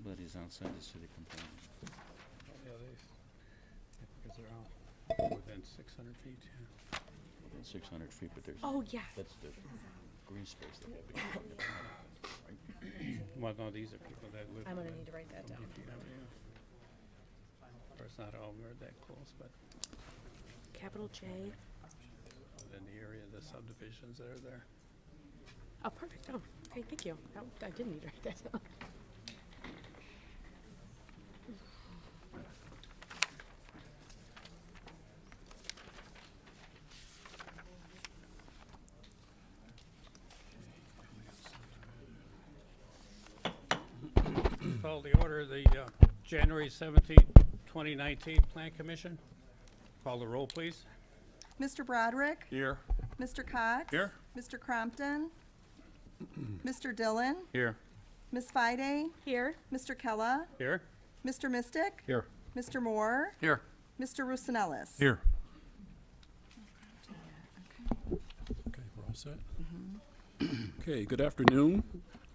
Nobody's outside the city component. Yeah, because they're all within 600 feet, yeah. Within 600 feet, but there's, Oh, yeah. that's the green space that they have. Right? Well, no, these are people that live. I'm gonna within need to write that 20 down. feet of you. Of course, not all are that close, but Capital J. within the area, the subdivisions that are there. Oh, perfect. Oh, okay, thank you. I did need to write that down. Call the order of the January 17, 2019 Plan Commission. Call the roll, please. Mr. Broderick? Here. Mr. Cox? Here. Mr. Crompton? Mr. Dillon? Here. Ms. Fide? Here. Mr. Kella? Here. Mr. Mystic? Here. Mr. Moore? Here. Mr. Roussanellis? Here. Okay, we're all set? Okay, good afternoon.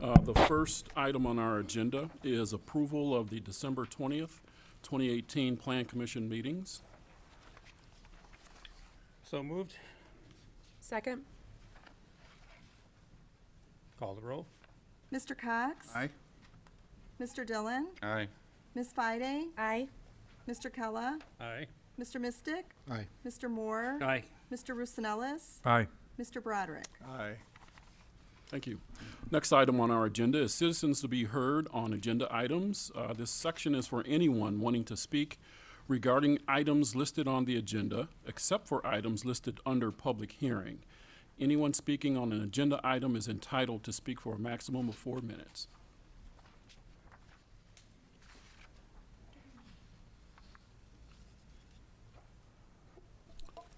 The first item on our agenda is approval of the December 20th, 2018 Plan Commission meetings. So moved. Second. Call the roll. Mr. Cox? Aye. Mr. Dillon? Aye. Ms. Fide? Aye. Mr. Kella? Aye. Mr. Mystic? Aye. Mr. Moore? Aye. Mr. Roussanellis? Aye. Mr. Broderick? Aye. Thank you. Next item on our agenda is citizens to be heard on agenda items. This section is for anyone wanting to speak regarding items listed on the agenda, except for items listed under public hearing. Anyone speaking on an agenda item is entitled to speak for a maximum of 4 minutes.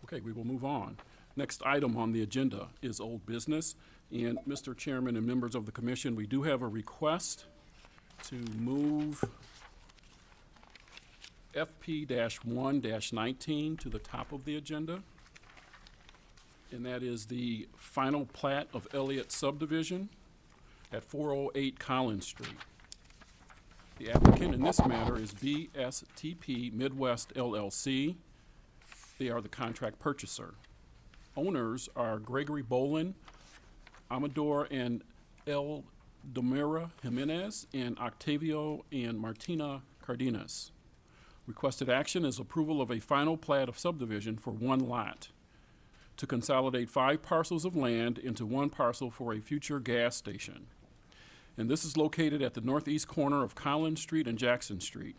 Okay, we will move on. Next item on the agenda is old business. And Mr. Chairman and members of the commission, we do have a request to move FP-1-19 to the top of the agenda. And that is the final plat of Elliott subdivision at 408 Collins Street. The applicant in this matter is BSTP Midwest LLC. They are the contract purchaser. Owners are Gregory Bolin, Amador and El Domira Jimenez, and Octavio and Martina Cardenas. Requested action is approval of a final plat of subdivision for one lot to consolidate 5 parcels of land into one parcel for a future gas station. And this is located at the northeast corner of Collins Street and Jackson Street.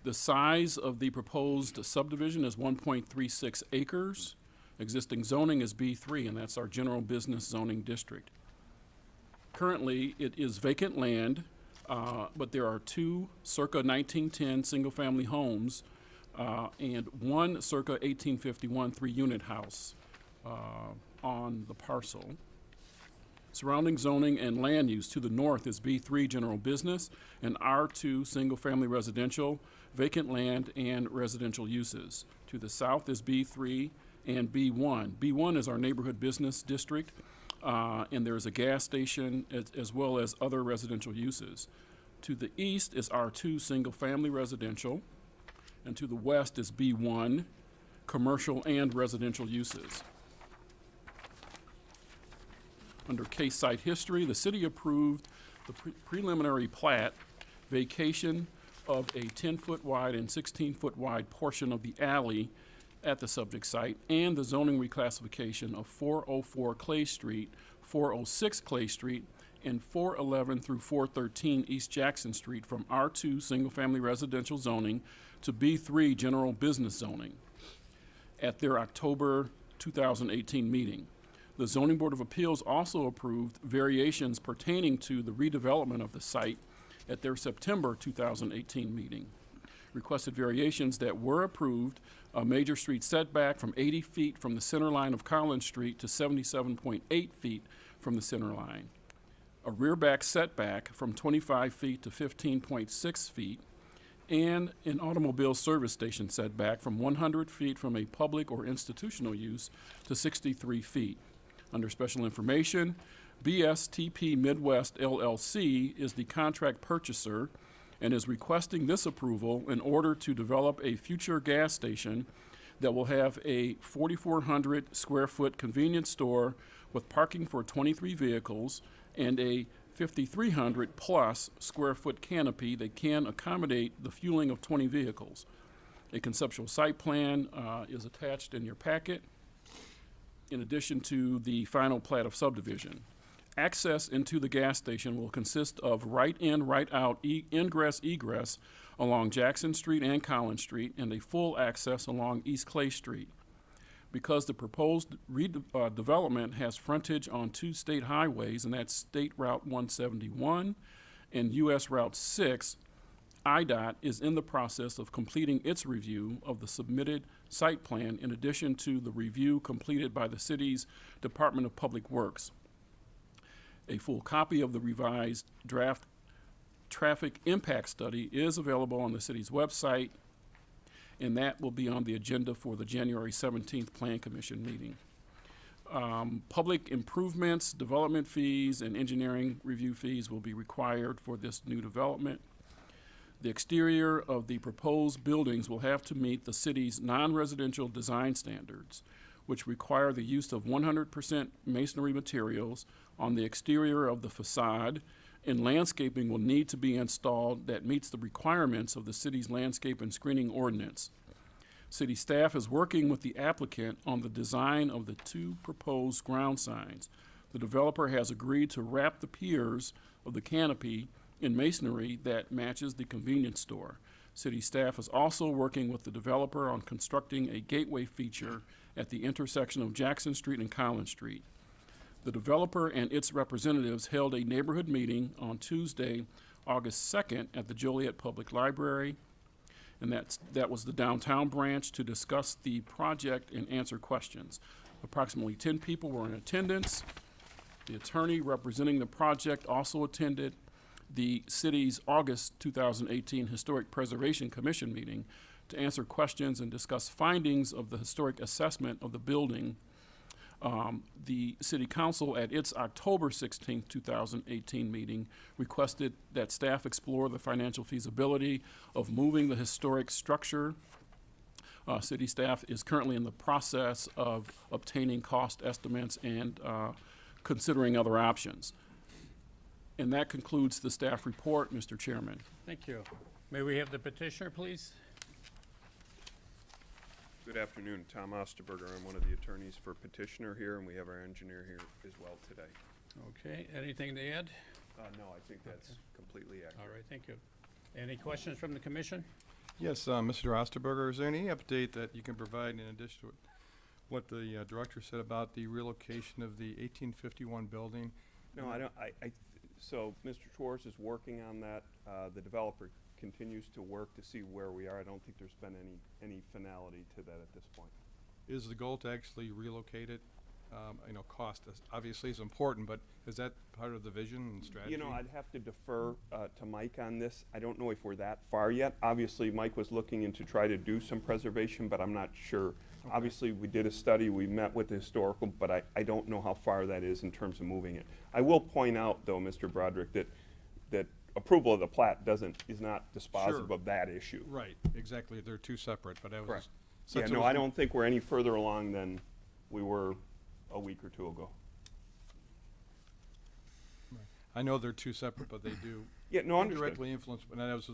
The size of the proposed subdivision is 1.36 acres. Existing zoning is B3, and that's our general business zoning district. Currently, it is vacant land, but there are 2 circa 1910 single-family homes and 1 circa 1851 3-unit house on the parcel. Surrounding zoning and land use to the north is B3 general business and R2 single-family residential, vacant land, and residential uses. To the south is B3 and B1. B1 is our neighborhood business district, and there's a gas station as well as other residential uses. To the east is R2 single-family residential, and to the west is B1 commercial and residential uses. Under case site history, the city approved the preliminary plat vacation of a 10-foot wide and 16-foot wide portion of the alley at the subject site and the zoning reclassification of 404 Clay Street, 406 Clay Street, and 411 through 413 East Jackson Street from R2 single-family residential zoning to B3 general business zoning at their October 2018 meeting. The Zoning Board of Appeals also approved variations pertaining to the redevelopment of the site at their September 2018 meeting. Requested variations that were approved: a major street setback from 80 feet from the center line of Collins Street to 77.8 feet from the center line, a rear back setback from 25 feet to 15.6 feet, and an automobile service station setback from 100 feet from a public or institutional use to 63 feet. Under special information, BSTP Midwest LLC is the contract purchaser and is requesting this approval in order to develop a future gas station that will have a 4,400 square foot convenience store with parking for 23 vehicles and a 5,300 plus square foot canopy that can accommodate the fueling of 20 vehicles. A conceptual site plan is attached in your packet, in addition to the final plat of subdivision. Access into the gas station will consist of right-in, right-out ingress-egress along Jackson Street and Collins Street, and a full access along East Clay Street. Because the proposed development has frontage on two state highways, and that's State Route 171 and US Route 6, IDOT is in the process of completing its review of the submitted site plan in addition to the review completed by the city's Department of Public Works. A full copy of the revised draft traffic impact study is available on the city's website, and that will be on the agenda for the January 17th Plan Commission meeting. Public improvements, development fees, and engineering review fees will be required for this new development. The exterior of the proposed buildings will have to meet the city's non-residential design standards, which require the use of 100% masonry materials on the exterior of the facade, and landscaping will need to be installed that meets the requirements of the city's landscape and screening ordinance. City staff is working with the applicant on the design of the two proposed ground signs. The developer has agreed to wrap the piers of the canopy in masonry that matches the convenience store. City staff is also working with the developer on constructing a gateway feature at the intersection of Jackson Street and Collins Street. The developer and its representatives held a neighborhood meeting on Tuesday, August 2nd at the Joliet Public Library, and that was the downtown branch, to discuss the project and answer questions. Approximately 10 people were in attendance. The attorney representing the project also attended the city's August 2018 Historic Preservation Commission meeting to answer questions and discuss findings of the historic assessment of the building. The City Council at its October 16, 2018 meeting requested that staff explore the financial feasibility of moving the historic structure. City staff is currently in the process of obtaining cost estimates and considering other options. And that concludes the staff report, Mr. Chairman. Thank you. May we have the petitioner, please? Good afternoon, Tom Osterberger. I'm one of the attorneys for petitioner here, and we have our engineer here as well today. Okay, anything to add? No, I think that's completely All accurate. right, thank you. Any questions from the commission? Yes, Mr. Osterberger, is there any update that you can provide in addition to what the director said about the relocation of the 1851 building? No, I don't, so Mr. Schwartz is working on that. The developer continues to work to see where we are. I don't think there's been any finality to that at this point. Is the goal to actually relocate it? Cost obviously is important, but is that part of the vision and strategy? You know, I'd have to defer to Mike on this. I don't know if we're that far yet. Obviously, Mike was looking into try to do some preservation, but I'm not sure. Okay. Obviously, we did a study, we met with the historical, but I don't know how far that is in terms of moving it. I will point out, though, Mr. Broderick, that approval of the plat is not dispositive of that issue. Right, exactly. They're two separate, but I was Correct. since Yeah, it no, was- I don't think we're any further along than we were a week or two ago. I know they're two separate, but they do Yeah, no, understood. directly influence, and I was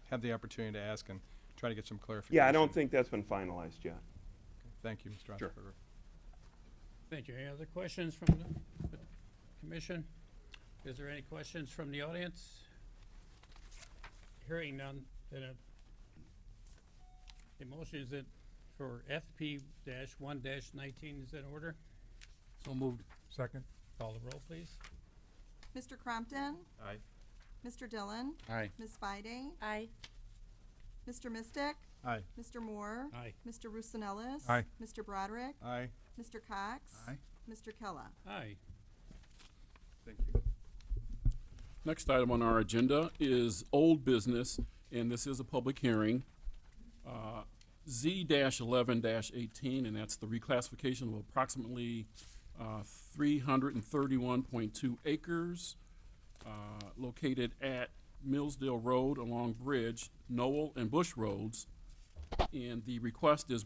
had the opportunity to ask and try to get some clarification. Yeah, I don't think that's been finalized yet. Thank you, Mr. Sure. Osterberger. Thank you. Any other questions from the commission? Is there any questions from the audience? Hearing none, then the motion is that for FP-1-19 is in order? So moved. Second. Call the roll, please. Mr. Crompton? Aye. Mr. Dillon? Aye. Ms. Fide? Aye. Mr. Mystic? Aye. Mr. Moore? Aye. Mr. Roosevelt? Aye. Mr. Broderick? Aye. Mr. Cox? Aye. Mr. Kella? Aye. Thank you. Next item on our agenda is old business, and this is a public hearing. Z-11-18, and that's the reclassification of approximately 331.2 acres, located at Millsdale Road along Bridge, Knoll and Bush Roads. And the request is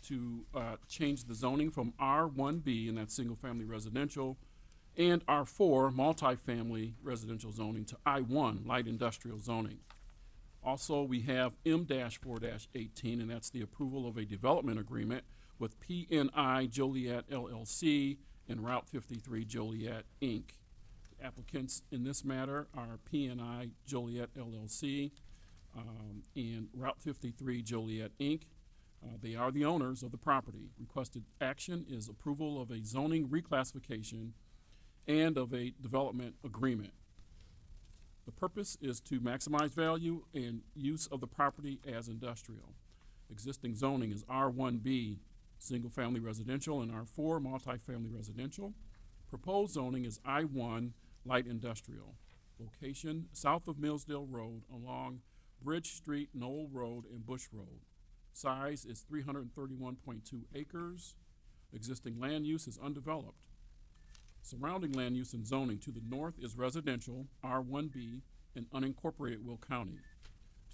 to change the zoning from R1B, and that's single-family residential, and R4, multifamily residential zoning, to I1, light industrial zoning. Also, we have M-4-18, and that's the approval of a development agreement with PNI Joliet LLC and Route 53 Joliet, Inc. Applicants in this matter are PNI Joliet LLC and Route 53 Joliet, Inc. They are the owners of the property. Requested action is approval of a zoning reclassification and of a development agreement. The purpose is to maximize value and use of the property as industrial. Existing zoning is R1B, single-family residential, and R4, multifamily residential. Proposed zoning is I1, light industrial. Location, south of Millsdale Road along Bridge Street, Knoll Road, and Bush Road. Size is 331.2 acres. Existing land use is undeveloped. Surrounding land use and zoning: to the north is residential, R1B, and unincorporated Will County.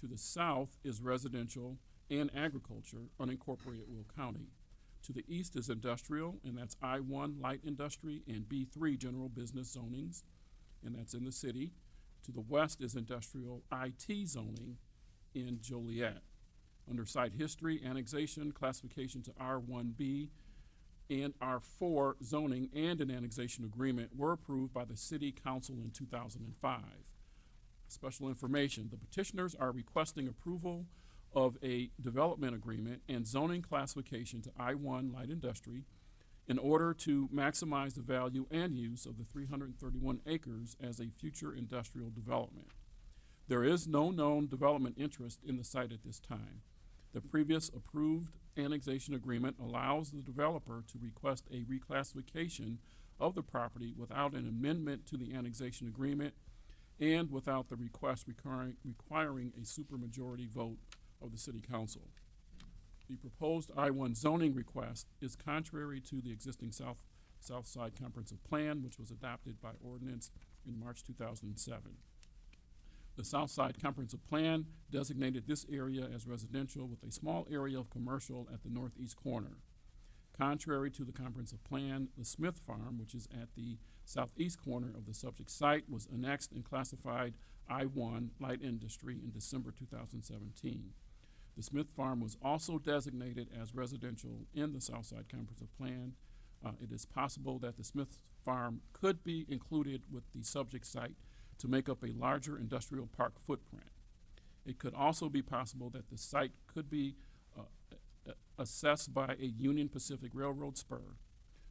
To the south is residential and agriculture, unincorporated Will County. To the east is industrial, and that's I1, light industry, and B3, general business zonings, and that's in the city. To the west is industrial IT zoning in Joliet. Under site history, annexation, classification to R1B, and R4 zoning and an annexation agreement were approved by the City Council in 2005. Special information: the petitioners are requesting approval of a development agreement and zoning classification to I1 light industry in order to maximize the value and use of the 331 acres as a future industrial development. There is no known development interest in the site at this time. The previous approved annexation agreement allows the developer to request a reclassification of the property without an amendment to the annexation agreement and without the request requiring a supermajority vote of the City Council. The proposed I1 zoning request is contrary to the existing South Side Comprehensive Plan, which was adopted by ordinance in March 2007. The South Side Comprehensive Plan designated this area as residential with a small area of commercial at the northeast corner. Contrary to the comprehensive plan, the Smith Farm, which is at the southeast corner of the subject site, was annexed and classified I1 light industry in December 2017. The Smith Farm was also designated as residential in the South Side Comprehensive Plan. It is possible that the Smith Farm could be included with the subject site to make up a larger industrial park footprint. It could also be possible that the site could be assessed by a Union Pacific Railroad spur.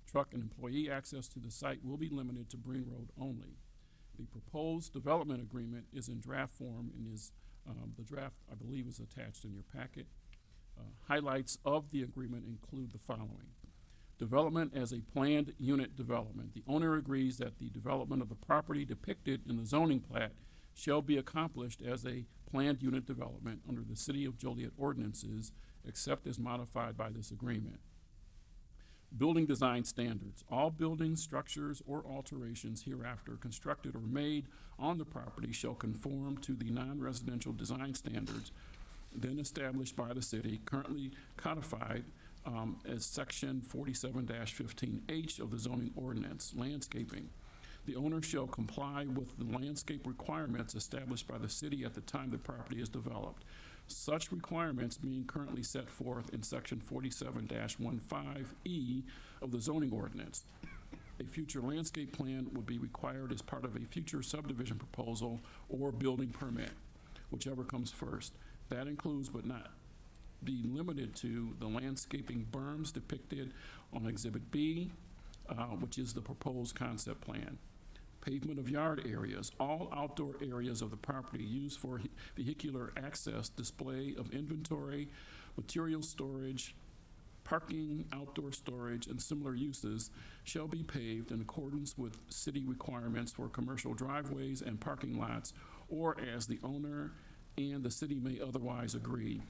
Truck and employee access to the site will be limited to Breen Road only. The proposed development agreement is in draft form and is, the draft, I believe, is attached in your packet. Highlights of the agreement include the following. Development as a planned unit development. The owner agrees that the development of the property depicted in the zoning plat shall be accomplished as a planned unit development under the City of Joliet ordinances, except as modified by this agreement. Building design standards. All buildings, structures, or alterations hereafter constructed or made on the property shall conform to the non-residential design standards then established by the city, currently codified as section 47-15H of the zoning ordinance. Landscaping. The owner shall comply with the landscape requirements established by the city at the time the property is developed. Such requirements being currently set forth in section 47-15E of the zoning ordinance. A future landscape plan would be required as part of a future subdivision proposal or building permit, whichever comes first. That includes, but not be limited to, the landscaping berms depicted on Exhibit B, which is the proposed concept plan. Pavement of yard areas, all outdoor areas of the property used for vehicular access, display of inventory, material storage, parking, outdoor storage, and similar uses shall be paved in accordance with city requirements for commercial driveways and parking lots, or as the owner and the city may otherwise agree.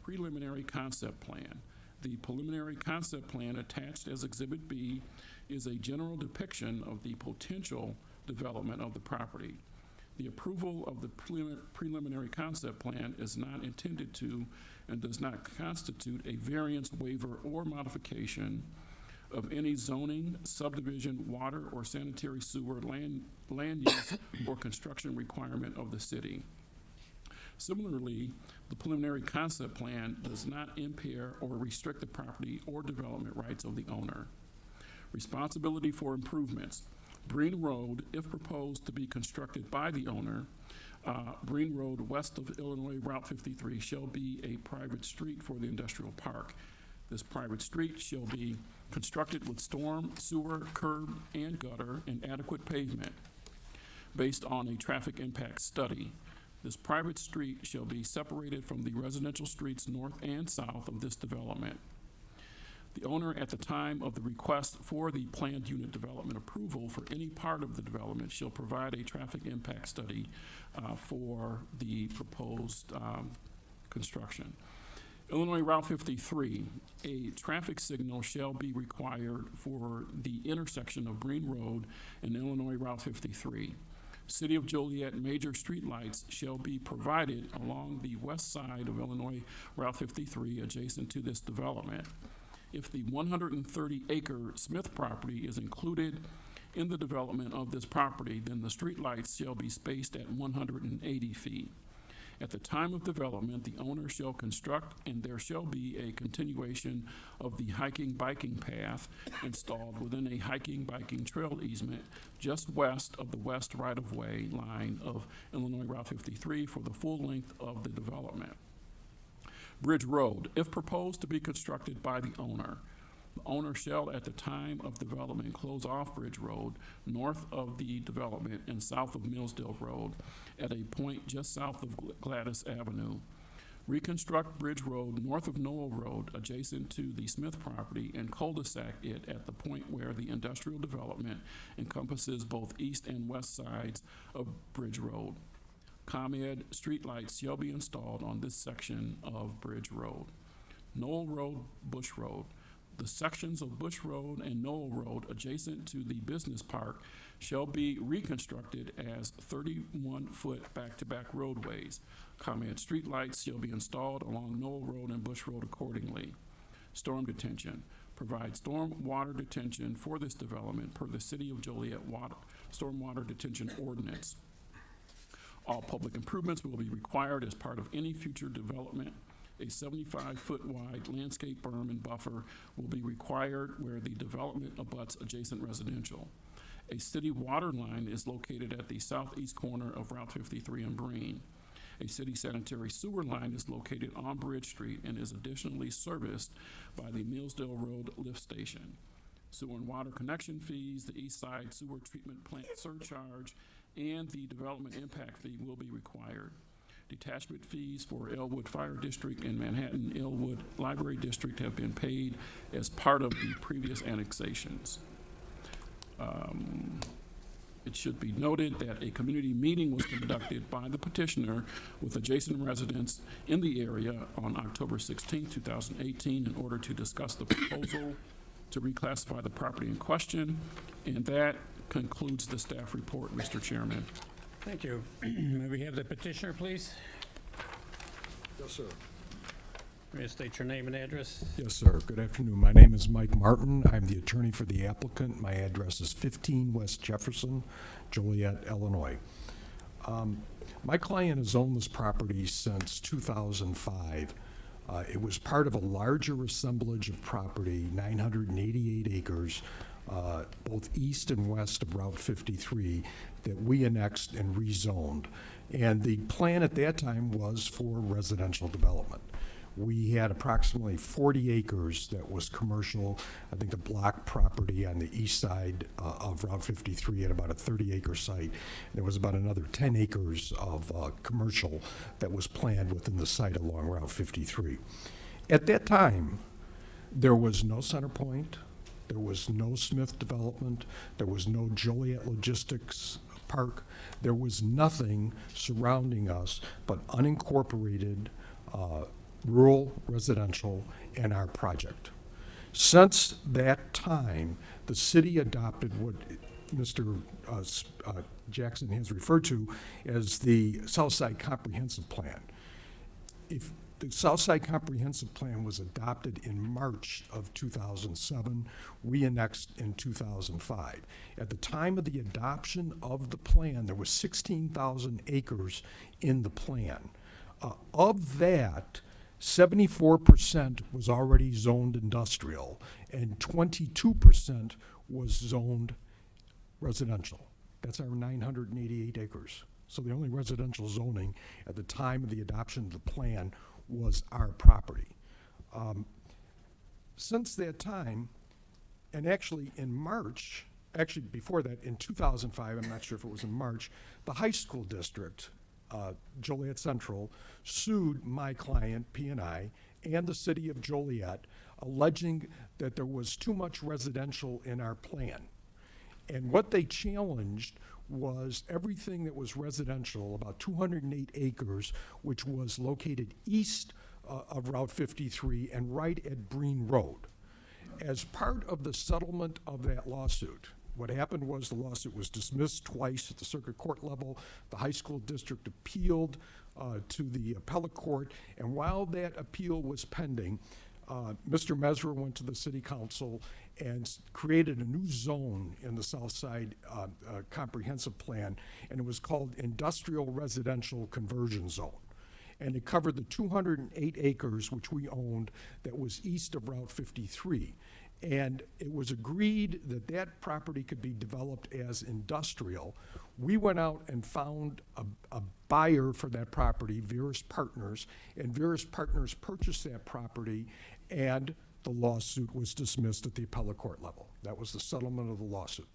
Preliminary concept plan. The preliminary concept plan attached as Exhibit B is a general depiction of the potential development of the property. The approval of the preliminary concept plan is not intended to and does not constitute a variance, waiver, or modification of any zoning, subdivision, water, or sanitary sewer, land use, or construction requirement of the city. Similarly, the preliminary concept plan does not impair or restrict the property or development rights of the owner. Responsibility for improvements. Breen Road, if proposed to be constructed by the owner, Breen Road west of Illinois Route 53 shall be a private street for the industrial park. This private street shall be constructed with storm, sewer, curb, and gutter, and adequate pavement based on a traffic impact study. This private street shall be separated from the residential streets north and south of this development. The owner, at the time of the request for the planned unit development approval for any part of the development, shall provide a traffic impact study for the proposed construction. Illinois Route 53, a traffic signal shall be required for the intersection of Breen Road and Illinois Route 53. City of Joliet major streetlights shall be provided along the west side of Illinois Route 53 adjacent to this development. If the 130-acre Smith property is included in the development of this property, then the streetlights shall be spaced at 180 feet. At the time of development, the owner shall construct, and there shall be a continuation of the hiking-biking path installed within a hiking-biking trail easement just west of the west right-of-way line of Illinois Route 53 for the full length of the development. Bridge Road, if proposed to be constructed by the owner shall, at the time of development, close off Bridge Road north of the development and south of Millsdale Road at a point just south of Gladys Avenue. Reconstruct Bridge Road north of Noel Road adjacent to the Smith property and cul-de-sac it at the point where the industrial development encompasses both east and west sides of Bridge Road. ComEd streetlights shall be installed on this section of Bridge Road. Noel Road, Bush Road. The sections of Bush Road and Noel Road adjacent to the business park shall be reconstructed as 31-foot back-to-back roadways. ComEd streetlights shall be installed along Noel Road and Bush Road accordingly. Storm detention. Provide storm water detention for this development per the City of Joliet Stormwater Detention Ordinance. All public improvements will be required as part of any future development. A 75-foot wide landscape berm and buffer will be required where the development abuts adjacent residential. A city water line is located at the southeast corner of Route 53 in Breen. A city sanitary sewer line is located on Bridge Street and is additionally serviced by the Millsdale Road lift station. Sewer and water connection fees, the east side sewer treatment plant surcharge, and the development impact fee will be required. Detachment fees for Elwood Fire District and Manhattan Elwood Library District have been paid as part of the previous annexations. It should be noted that a community meeting was conducted by the petitioner with adjacent residents in the area on October 16, 2018, in order to discuss the proposal to reclassify the property in question. And that concludes the staff report, Mr. Chairman. Thank you. May we have the petitioner, please? Yes, sir. May you state your name and address? Yes, sir. Good afternoon. My name is Mike Martin. I'm the attorney for the applicant. My address is 15 West Jefferson, Joliet, Illinois. My client has owned this property since 2005. It was part of a larger assemblage of property, 988 acres, both east and west of Route 53, that we annexed and rezoned. And the plan at that time was for residential development. We had approximately 40 acres that was commercial. I think the block property on the east side of Route 53 had about a 30-acre site. There was about another 10 acres of commercial that was planned within the site along Route 53. At that time, there was no Center Point, there was no Smith development, there was no Joliet Logistics Park. There was nothing surrounding us but unincorporated rural residential and our project. Since that time, the city adopted what Mr. Jackson has referred to as the Southside Comprehensive Plan. If the Southside Comprehensive Plan was adopted in March of 2007, we annexed in 2005. At the time of the adoption of the plan, there was 16,000 acres in the plan. Of that, 74% was already zoned industrial, and 22% was zoned residential. That's our 988 acres. So the only residential zoning at the time of the adoption of the plan was our property. Since that time, and actually in March, actually before that, in 2005, I'm not sure if it was in March, the high school district, Joliet Central, sued my client, P&I, and the city of Joliet, alleging that there was too much residential in our plan. And what they challenged was everything that was residential, about 208 acres, which was located east of Route 53 and right at Breen Road. As part of the settlement of that lawsuit, what happened was the lawsuit was dismissed twice at the circuit court level. The high school district appealed to the appellate court, and while that appeal was pending, Mr. Mesra went to the city council and created a new zone in the South Side Comprehensive Plan, and it was called Industrial Residential Conversion Zone. And it covered the 208 acres which we owned that was east of Route 53. And it was agreed that that property could be developed as industrial. We went out and found a buyer for that property, Verus Partners, and Verus Partners purchased that property, and the lawsuit was dismissed at the appellate court level. That was the settlement of the lawsuit.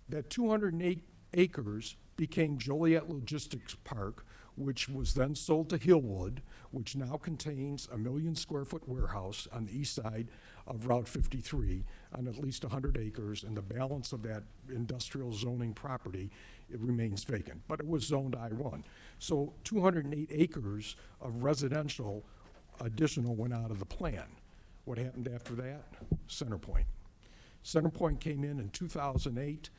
That 208 acres became Joliet Logistics Park, which was then sold to Hillwood, which now contains a 1 million square foot warehouse on the east side of Route 53 on at least 100 acres, and the balance of that industrial zoning property, it remains vacant, but it was zoned I-1. So 208 acres of residential additional went out of the plan. What happened after that? Centerpoint. Centerpoint came in 2008.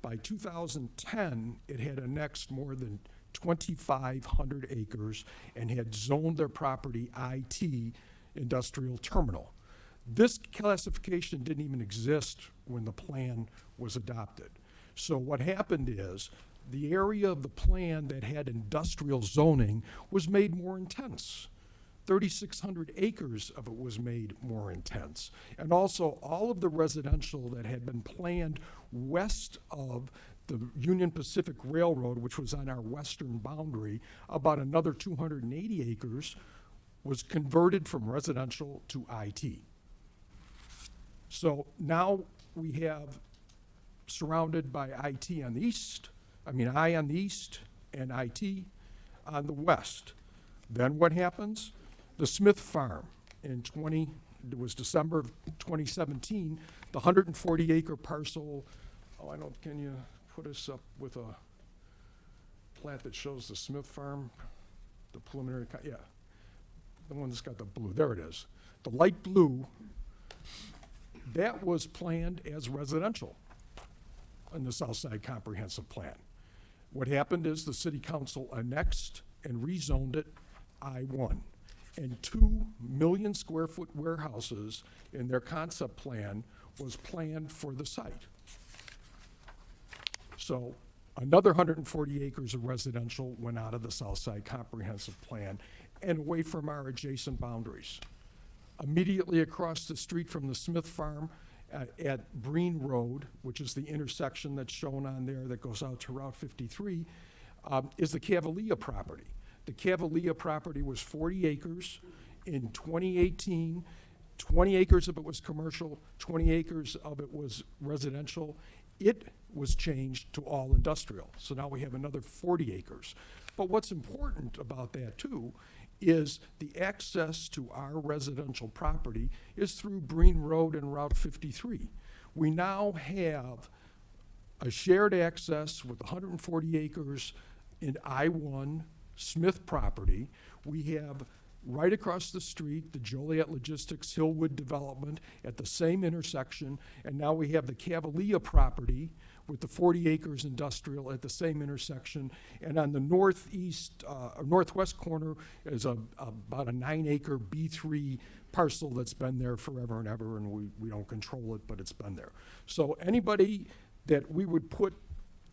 By 2010, it had annexed more than 2,500 acres and had zoned their property IT, industrial terminal. This classification didn't even exist when the plan was adopted. So what happened is the area of the plan that had industrial zoning was made more intense. 3,600 acres of it was made more intense. And also all of the residential that had been planned west of the Union Pacific Railroad, which was on our western boundary, about another 280 acres, was converted from residential to IT. So now we have surrounded by IT on the east, I on the east and IT on the west. Then what happens? The Smith Farm it was December of 2017, the 140 acre parcel, can you put us up with a plat that shows the Smith Farm, the preliminary, yeah, the one that's got the blue, there it is. The light blue, that was planned as residential in the Southside Comprehensive Plan. What happened is the city council annexed and rezoned it I-1. And 2 million square foot warehouses in their concept plan was planned for the site. So another 140 acres of residential went out of the Southside Comprehensive Plan and away from our adjacent boundaries. Immediately across the street from the Smith Farm at Breen Road, which is the intersection that's shown on there that goes out to Route 53, is the Cavalia property. The Cavalia property was 40 acres. In 2018, 20 acres of it was commercial, 20 acres of it was residential. It was changed to all industrial. So now we have another 40 acres. But what's important about that too is the access to our residential property is through Breen Road and Route 53. We now have a shared access with 140 acres in I-1 Smith property. We have right across the street, the Joliet Logistics Hillwood development at the same intersection, and now we have the Cavalia property with the 40 acres industrial at the same intersection, and on the northwest corner is about a 9-acre B3 parcel that's been there forever and ever, and we don't control it, but it's been there. So anybody that we would put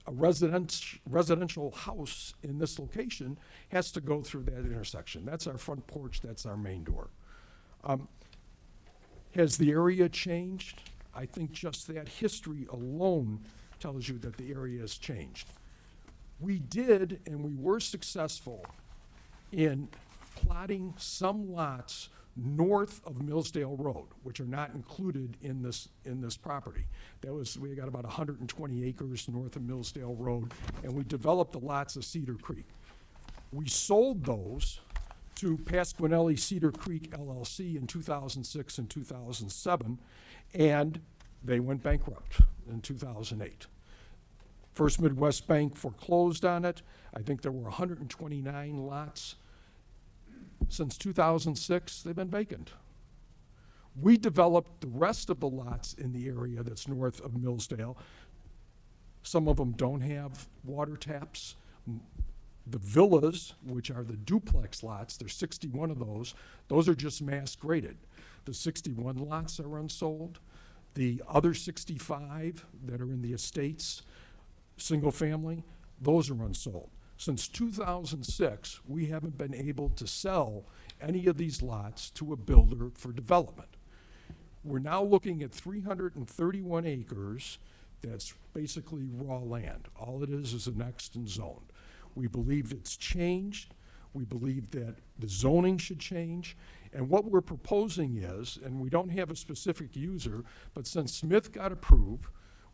a residential house in this location has to go through that intersection. That's our front porch, that's our main door. Has the area changed? I think just that history alone tells you that the area has changed. We did, and we were successful in plotting some lots north of Millsdale Road, which are not included in this property. We got about 120 acres north of Millsdale Road, and we developed the lots of Cedar Creek. We sold those to Pasquinelli Cedar Creek LLC in 2006 and 2007, and they went bankrupt in 2008. First Midwest Bank foreclosed on it. I think there were 129 lots. Since 2006, they've been vacant. We developed the rest of the lots in the area that's north of Millsdale. Some of them don't have water taps. The villas, which are the duplex lots, there's 61 of those are just mass graded. The 61 lots are unsold. The other 65 that are in the estates, single family, those are unsold. Since 2006, we haven't been able to sell any of these lots to a builder for development. We're now looking at 331 acres that's basically raw land. All it is an extant zone. We believe it's changed. We believe that the zoning should change. And what we're proposing is, and we don't have a specific user, but since Smith got approved,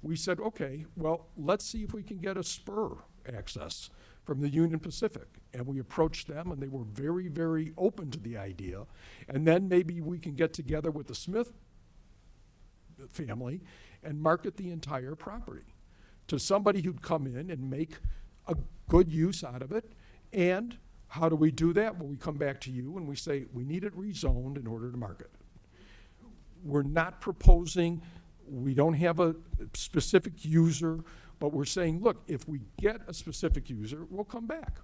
we said, okay, well, let's see if we can get a spur access from the Union Pacific. And we approached them, and they were very, very open to the idea. And then maybe we can get together with the Smith family and market the entire property to somebody who'd come in and make a good use out of it. And how do we do that? Well, we come back to you and we say, we need it rezoned in order to market it. We're not proposing, we don't have a specific user, but we're saying, look, if we get a specific user, we'll come back.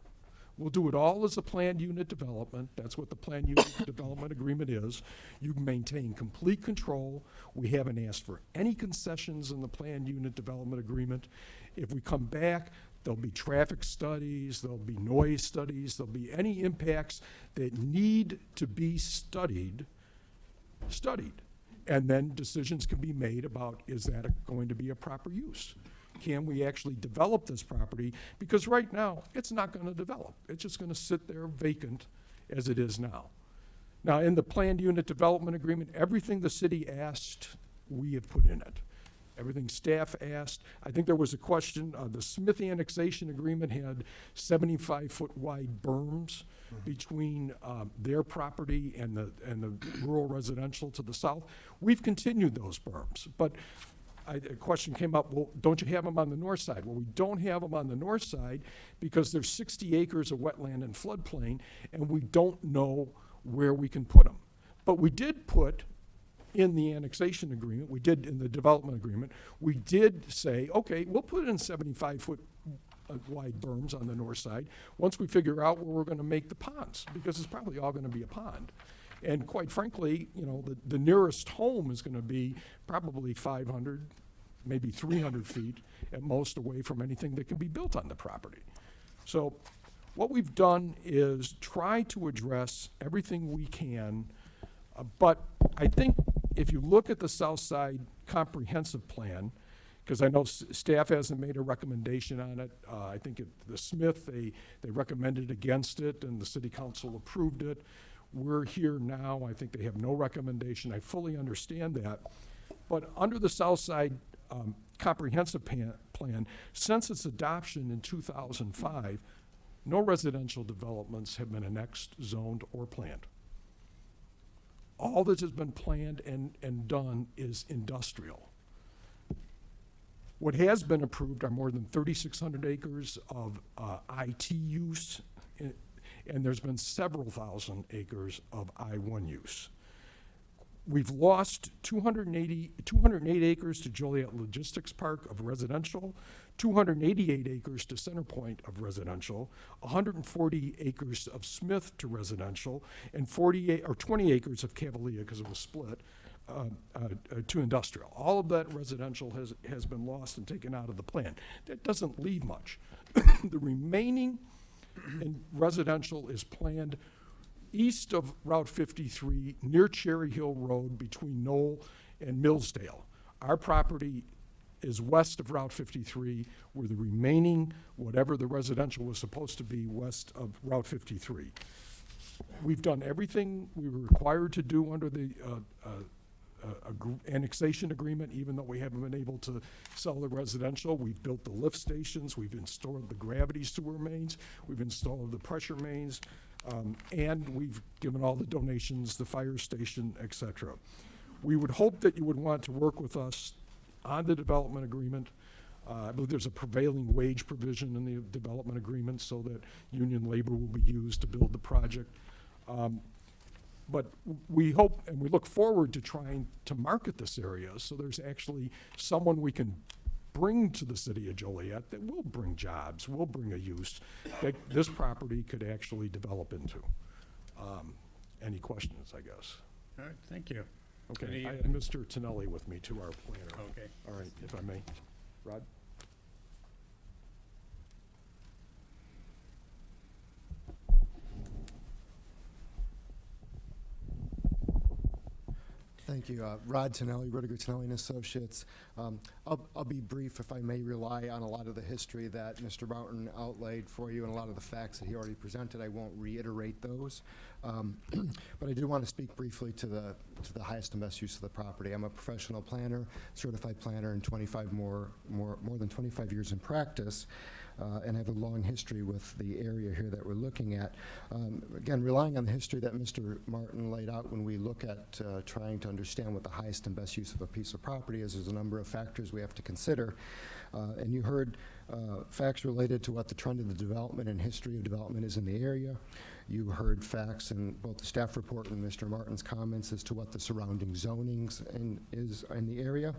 We'll do it all as a planned unit development. That's what the planned unit development agreement is. You maintain complete control. We haven't asked for any concessions in the planned unit development agreement. If we come back, there'll be traffic studies, there'll be noise studies, there'll be any impacts that need to be studied. And then decisions can be made about, is that going to be a proper use? Can we actually develop this property? Because right now, it's not going to develop. It's just going to sit there vacant as it is now. Now, in the planned unit development agreement, everything the city asked, we have put in it. Everything staff asked. I think there was a question, the Smith annexation agreement had 75-foot wide berms between their property and the rural residential to the south. We've continued those berms, but a question came up, well, don't you have them on the north side? Well, we don't have them on the north side because there's 60 acres of wetland and floodplain, and we don't know where we can put them. But we did put in the annexation agreement, we did in the development agreement, we did say, okay, we'll put in 75-foot wide berms on the north side once we figure out where we're going to make the ponds, because it's probably all going to be a pond. And quite frankly, you know, the nearest home is going to be probably 500, maybe 300 feet at most away from anything that can be built on the property. So what we've done is try to address everything we can, but I think if you look at the South Side Comprehensive Plan, because I know staff hasn't made a recommendation on it. I think the Smith, they recommended against it, and the City Council approved it. We're here now. I think they have no recommendation. I fully understand that. But under the Southside Comprehensive Plan, since its adoption in 2005, no residential developments have been annexed, zoned, or planned. All that has been planned and done is industrial. What has been approved are more than 3,600 acres of IT use, and there's been several thousand acres of I-1 use. We've lost 208 acres to Joliet Logistics Park of residential, 288 acres to Center Point of residential, 140 acres of Smith to residential, and 20 acres of Cavalier, because it was split, to industrial. All of that residential has been lost and taken out of the plan. That doesn't leave much. The remaining in residential is planned east of Route 53, near Cherry Hill Road between Knoll and Millsdale. Our property is west of Route 53, where the remaining, whatever the residential was supposed to be, west of Route 53. We've done everything we were required to do under the annexation agreement, even though we haven't been able to sell the residential. We've built the lift stations, we've installed the gravity sewer mains, we've installed the pressure mains, and we've given all the donations, the fire station, et cetera. We would hope that you would want to work with us on the development agreement. I believe there's a prevailing wage provision in the development agreement so that union labor will be used to build the project. But we hope and we look forward to trying to market this area so there's actually someone we can bring to the city of Joliet that will bring jobs, will bring a use that this property could actually develop into. Any questions, I guess? All right, thank you. Okay, Any- I have Mr. Tonelli with me too, our planner. Okay. All right, if I may. Rod? Thank you. Rod Tonelli, Rudiger Tonelli and Associates. I'll be brief if I may rely on a lot of the history that Mr. Martin outlaid for you and a lot of the facts that he already presented. I won't reiterate those. But I do want to speak briefly to the highest and best use of the property. I'm a professional planner, certified planner, and more than 25 years in practice. And have a long history with the area here that we're looking at. Again, relying on the history that Mr. Martin laid out when we look at trying to understand what the highest and best use of a piece of property is, there's a number of factors we have to consider. And you heard facts related to what the trend of the development and history of development is in the area. You heard facts in both the staff report and Mr. Martin's comments as to what the surrounding zonings is in the area.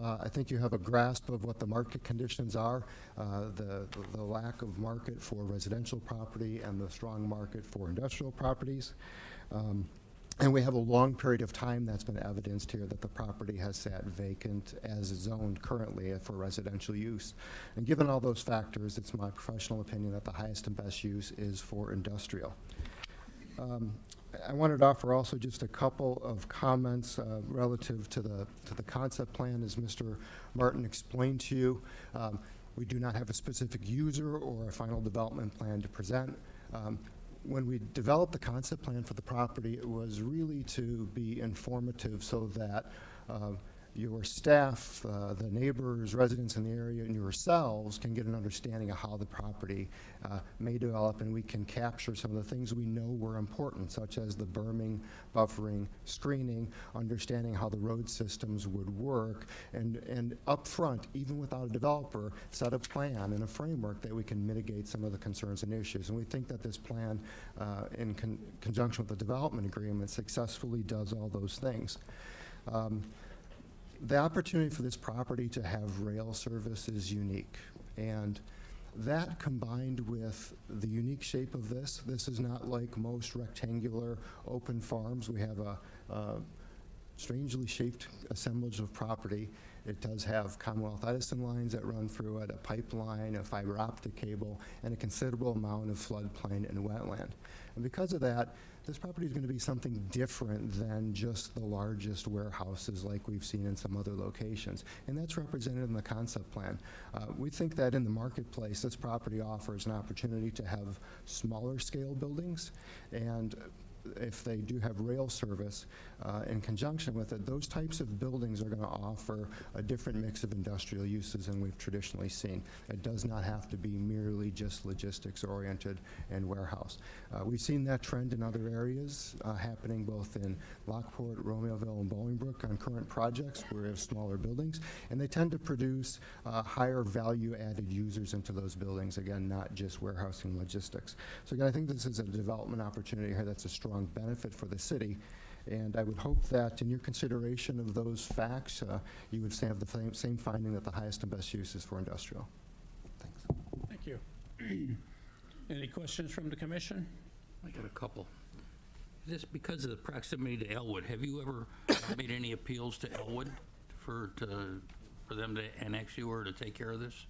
I think you have a grasp of what the market conditions are, the lack of market for residential property and the strong market for industrial properties. And we have a long period of time that's been evidenced here that the property has sat vacant as zoned currently for residential use. And given all those factors, it's my professional opinion that the highest and best use is for industrial. I wanted to offer also just a couple of comments relative to the concept plan. As Mr. Martin explained to you, we do not have a specific user or a final development plan to present. When we developed the concept plan for the property, it was really to be informative so that your staff, the neighbors, residents in the area, and yourselves can get an understanding of how the property may develop, and we can capture some of the things we know were important, such as the berming, buffering, screening, understanding how the road systems would work, and up front, even without a developer, set a plan and a framework that we can mitigate some of the concerns and issues. And we think that this plan, in conjunction with the development agreement, successfully does all those things. The opportunity for this property to have rail service is unique, and that combined with the unique shape of this is not like most rectangular open farms. We have a strangely shaped assemblage of property. It does have Commonwealth Edison lines that run through it, a pipeline, a fiber optic cable, and a considerable amount of floodplain and wetland. And because of that, this property is going to be something different than just the largest warehouses like we've seen in some other locations. And that's represented in the concept plan. We think that in the marketplace, this property offers an opportunity to have smaller scale buildings, and if they do have rail service in conjunction with it, those types of buildings are going to offer a different mix of industrial uses than we've traditionally seen. It does not have to be merely just logistics-oriented and warehouse. We've seen that trend in other areas happening both in Lockport, Romeoville, and Bolingbrook on current projects where we have smaller buildings, and they tend to produce higher value-added users into those buildings, again, not just warehousing logistics. So again, I think this is a development opportunity here that's a strong benefit for the city, and I would hope that in your consideration of those facts, you would have the same finding that the highest and best use is for industrial. Thanks. Thank you. Any questions from the commission? I got a couple. This, because of the proximity to Elwood, have you ever made any appeals to Elwood for them to annex you or to take care of this?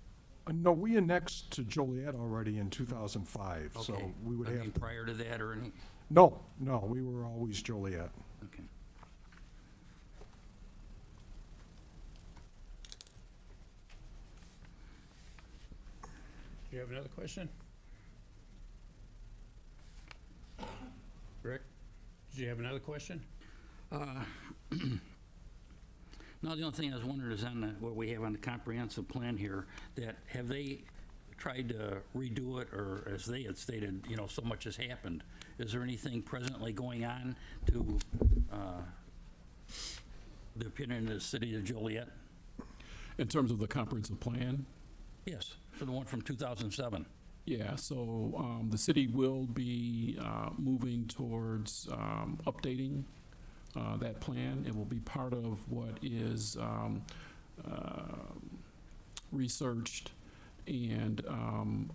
No, we annexed to Joliet already in 2005, so Okay. we would I have mean, to. prior to that or any? No, we were always Joliet. Okay. Do you have another question? Rick, did you have another question? No, the only thing I was wondering is on what we have on the comprehensive plan here, that have they tried to redo it, or as they had stated, so much has happened. Is there anything presently going on to the opinion of the city of Joliet? In terms of the comprehensive plan, Yes, for the one from 2007. yeah, so the city will be moving towards updating that plan. It will be part of what is researched and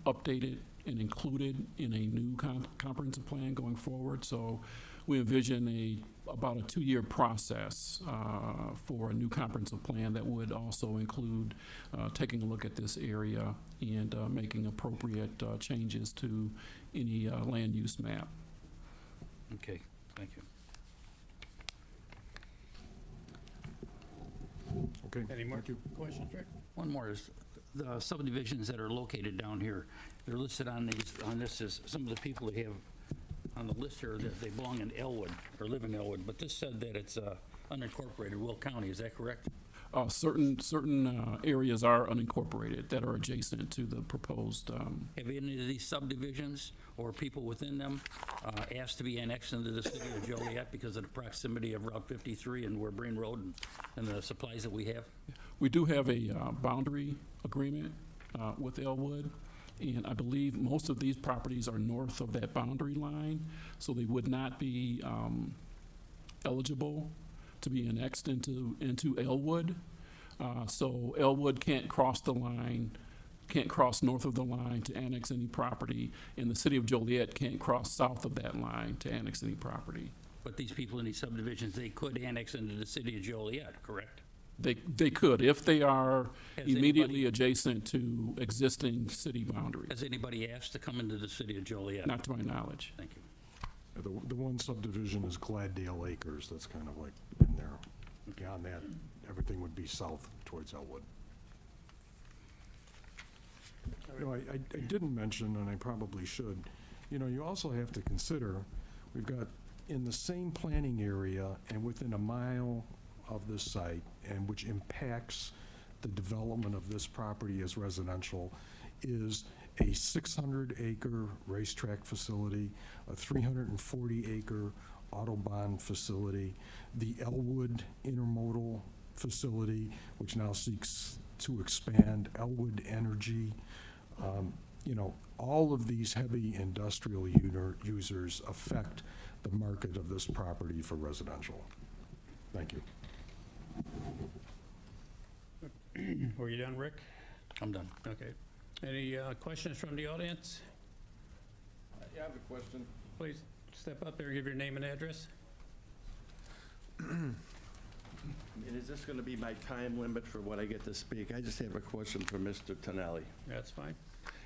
updated and included in a new comprehensive plan going forward. So we envision about a 2-year process for a new comprehensive plan that would also include taking a look at this area and making appropriate changes to any land use map. Okay, thank you. Okay, Any more thank you. questions, Rick? One more is the subdivisions that are located down here. They're listed on this as some of the people that have on the list here that they belong in Elwood or live in Elwood, but this said that it's unincorporated Will County. Is that correct? Certain areas are unincorporated that are adjacent to the proposed. Have any of these subdivisions or people within them asked to be annexed into the city of Joliet because of the proximity of Route 53 and Wearbreen Road and the supplies that we have? We do have a boundary agreement with Elwood, and I believe most of these properties are north of that boundary line, so they would not be eligible to be annexed into Elwood. So Elwood can't cross the line, can't cross north of the line to annex any property, and the city of Joliet can't cross south of that line to annex any property. But these people in these subdivisions, they could annex into the city of Joliet, correct? They could, if they are Has immediately anybody- adjacent to existing city boundaries. Has anybody asked to come into the city of Joliet? Not to my knowledge. Thank you. The one subdivision is Gladdale Acres, that's kind of like in there. Beyond that, everything would be south towards Elwood. I didn't mention, and I probably should, you also have to consider, we've got in the same planning area and within a mile of this site, and which impacts the development of this property as residential, is a 600-acre racetrack facility, a 340-acre Autobahn facility, the Elwood Intermodal facility, which now seeks to expand, Elwood Energy. All of these heavy industrial users affect the market of this property for residential. Thank you. Were you done, Rick? I'm done. Okay. Any questions from the audience? Yeah, I have a question. Please step up there and give your name and address. And is this going to be my time limit for when I get to speak? I just have a question for Mr. Tonelli. That's fine.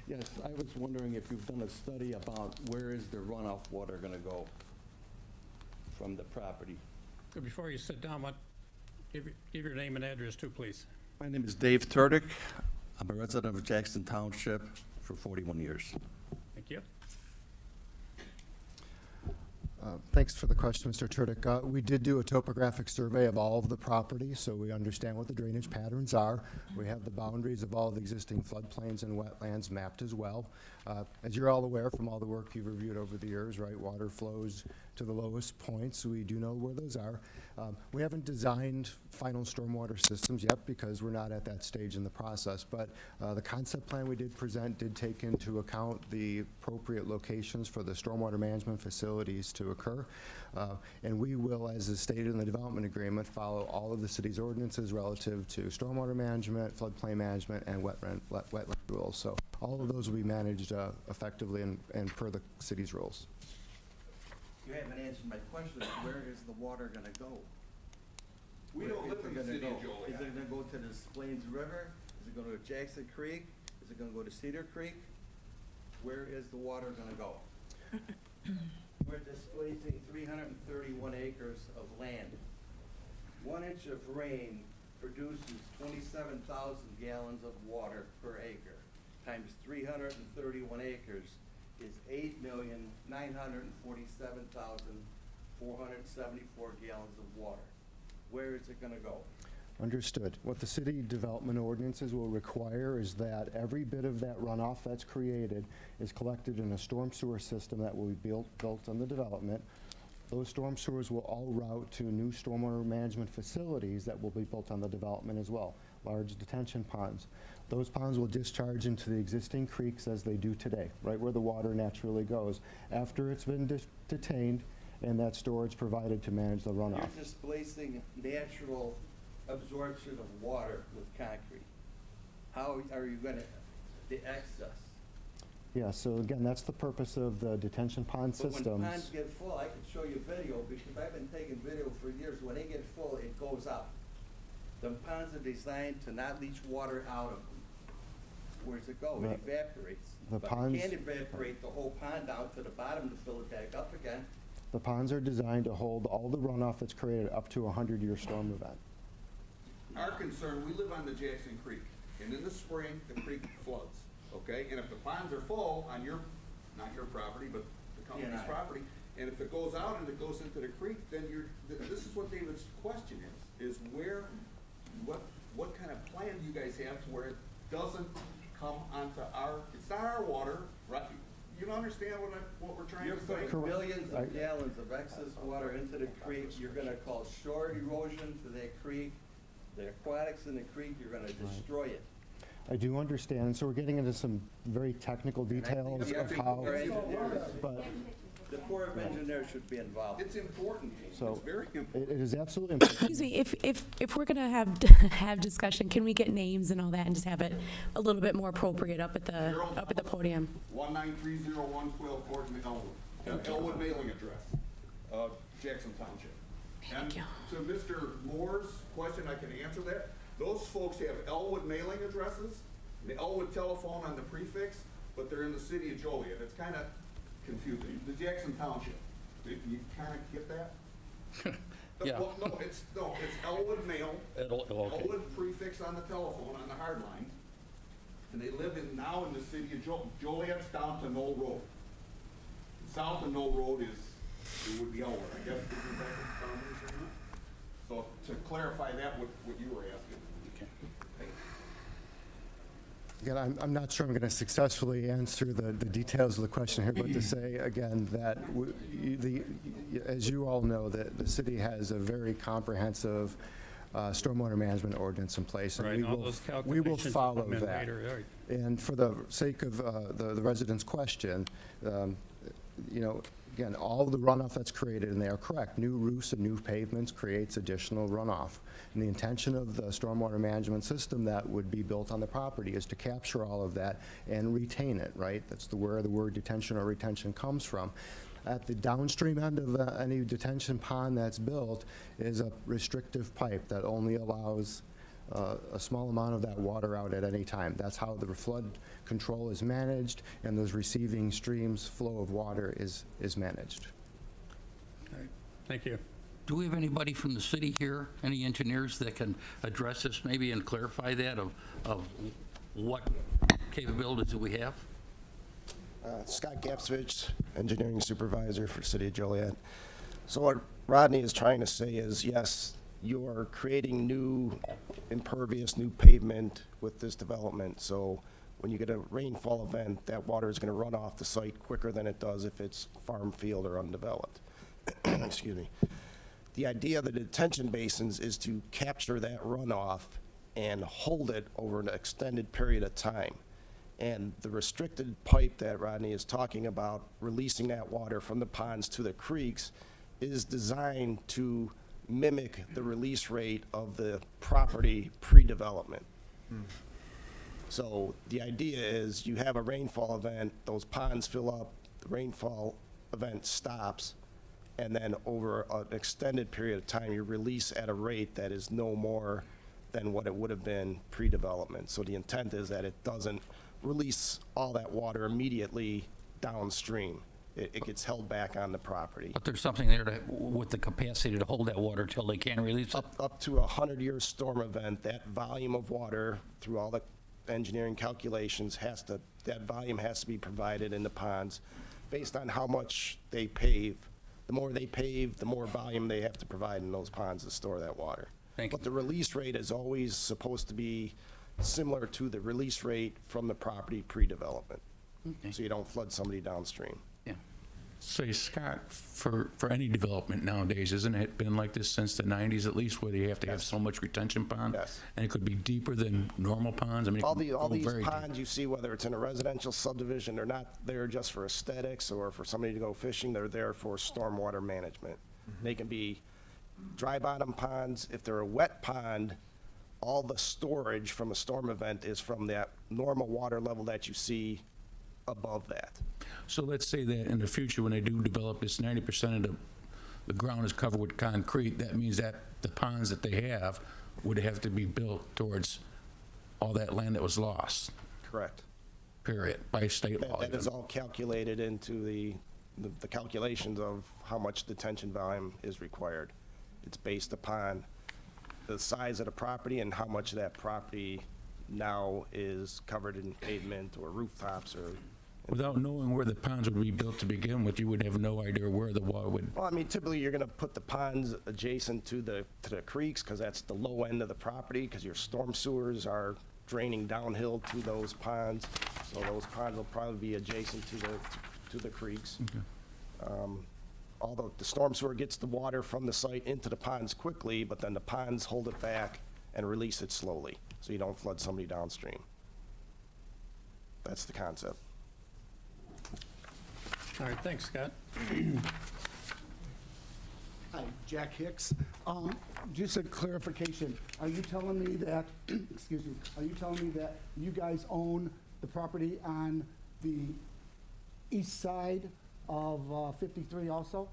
Yes, I was wondering if you've done a study about where is the runoff water going to go from the property? So before you sit down, give your name and address too, please. My name is Dave Turdick. I'm a resident of Jackson Township for 41 years. Thank you. Thanks for the question, Mr. Turdick. We did do a topographic survey of all of the property, so we understand what the drainage patterns are. We have the boundaries of all the existing floodplains and wetlands mapped as well. As you're all aware from all the work you've reviewed over the years, right, water flows to the lowest points. We do know where those are. We haven't designed final stormwater systems yet because we're not at that stage in the process, but the concept plan we did present did take into account the appropriate locations for the stormwater management facilities to occur. And we will, as is stated in the development agreement, follow all of the city's ordinances relative to stormwater management, floodplain management, and wetland rules. So all of those will be managed effectively and per the city's rules. You haven't answered my question, where is the water gonna go? We Where don't is live it in the gonna city of go? Joliet. Is it gonna go to the Plains River? Is it gonna go to Jackson Creek? Is it gonna go to Cedar Creek? Where is the water gonna go? We're displacing 331 acres of land. 1 inch of rain produces 27,000 gallons of water per acre, times 331 acres is 8,947,474 gallons of water. Where is it gonna go? Understood. What the city development ordinances will require is that every bit of that runoff that's created is collected in a storm sewer system that will be built on the development. Those storm sewers will all route to new stormwater management facilities that will be built on the development as well, large detention ponds. Those ponds will discharge into the existing creeks as they do today, right where the water naturally goes, after it's been detained and that storage provided to manage the runoff. You're displacing natural absorption of water with concrete. How are you gonna, the excess? Yeah, so again, that's the purpose of the detention pond But when systems. ponds get full, I can show you video, because I've been taking video for years, when they get full, it goes out. The ponds are designed to not leach water out of them. Where's it go? It evaporates. the But ponds- you can't evaporate the whole pond down to the bottom to fill it back up again. The ponds are designed to hold all the runoff that's created up to a 100-year storm event. Our concern, we live on the Jackson Creek, and in the spring, the creek floods, okay? And if the ponds are full on your, not your property, but the company's Yeah. property, and if it goes out and it goes into the creek, then this is what David's question is where, what kind of plan do you guys have to where it doesn't come onto our, it's not our water, right? You understand what we're trying You're to say? putting billions of gallons of excess water into the creek, you're gonna cause shore erosion to that creek, the aquatics in the creek, you're gonna destroy it. I do understand, so we're getting into some very technical details And I of think how, our engineers, but, the Corps of Engineers should be involved. It's important, So, it's very important. it is absolutely important. Excuse me, if we're gonna have, have discussion, can we get names and all that and just have it a little bit more appropriate up at the podium? 19301 Quail Court in Elwood. Elwood mailing address, Jackson Township. Thank you. And to Mr. Moore's question, I can answer that. Those folks have Elwood mailing addresses, the Elwood telephone on the prefix, but they're in the city of Joliet. It's kind of confusing. The Jackson Township, you kind of get that? Yeah. Well, no, it's Elwood mail. Okay. Elwood prefix on the telephone, on the hard line. And they live now in the city of Joliet's down to Knoll Road. South of Knoll Road it would be Elwood, I guess. Isn't that the boundaries or not? So to clarify that, what you were asking. Again, I'm not sure I'm going to successfully answer the details of the question here, but to say again that as you all know, the city has a very comprehensive stormwater management ordinance in place. And Right, we all will- those we will calculations follow come in that. later, right. And for the sake of the resident's question, again, all of the runoff that's created, and they are correct, new roofs and new pavements creates additional runoff. And the intention of the stormwater management system that would be built on the property is to capture all of that and retain it, right? That's where the word detention or retention comes from. At the downstream end of any detention pond that's built is a restrictive pipe that only allows a small amount of that water out at any time. That's how the flood control is managed, and those receiving streams flow of water is managed. All right. Thank you. Do we have anybody from the city here, any engineers that can address this maybe and clarify that of what capabilities do we have? Scott Gapsvich, engineering supervisor for City of Joliet. So what Rodney is trying to say is, yes, you're creating new impervious, new pavement with this development. So when you get a rainfall event, that water is going to run off the site quicker than it does if it's farm field or undeveloped. Excuse me. The idea of the detention basins is to capture that runoff and hold it over an extended period of time. And the restricted pipe that Rodney is talking about, releasing that water from the ponds to the creeks, is designed to mimic the release rate of the property pre-development. So the idea is you have a rainfall event, those ponds fill up, the rainfall event stops, and then over an extended period of time, you release at a rate that is no more than what it would have been pre-development. So the intent is that it doesn't release all that water immediately downstream. It gets held back on the property. But there's something there with the capacity to hold that water till they can release it? Up to a 100-year storm event, that volume of water, through all the engineering calculations, that volume has to be provided in the ponds based on how much they pave. The more they pave, the more volume they have to provide in those ponds to store that water. Thank you. But the release rate is always supposed to be similar to the release rate from the property pre-development. Okay. So you don't flood somebody downstream. Yeah. Say, Scott, for any development nowadays, isn't it been like this since the 90s at least, where you have to have so much retention pond? Yes. And it could be deeper than normal ponds? I mean, it All could go these very deep. ponds you see, whether it's in a residential subdivision, they're not there just for aesthetics or for somebody to go fishing, they're there for stormwater management. They can be dry bottom ponds. If they're a wet pond, all the storage from a storm event is from that normal water level that you see above that. So let's say that in the future, when they do develop this, 90% of the ground is covered with concrete, that means that the ponds that they have would have to be built towards all that land that was lost, Correct. period, by state law. That is all calculated into the calculations of how much detention volume is required. It's based upon the size of the property and how much that property now is covered in pavement or rooftops or. Without knowing where the ponds would be built to begin with, you would have no idea where the water would. Well, I mean, typically you're gonna put the ponds adjacent to the creeks, because that's the low end of the property, because your storm sewers are draining downhill to those ponds. So those ponds will probably be adjacent to the creeks. Although the storm sewer gets the water from the site into the ponds quickly, but then the ponds hold it back and release it slowly, so you don't flood somebody downstream. That's the concept. All right, thanks, Scott. Hi, Jack Hicks. Just a clarification. Are you telling me that, excuse me, are you telling me that you guys own the property on the east side of 53 also?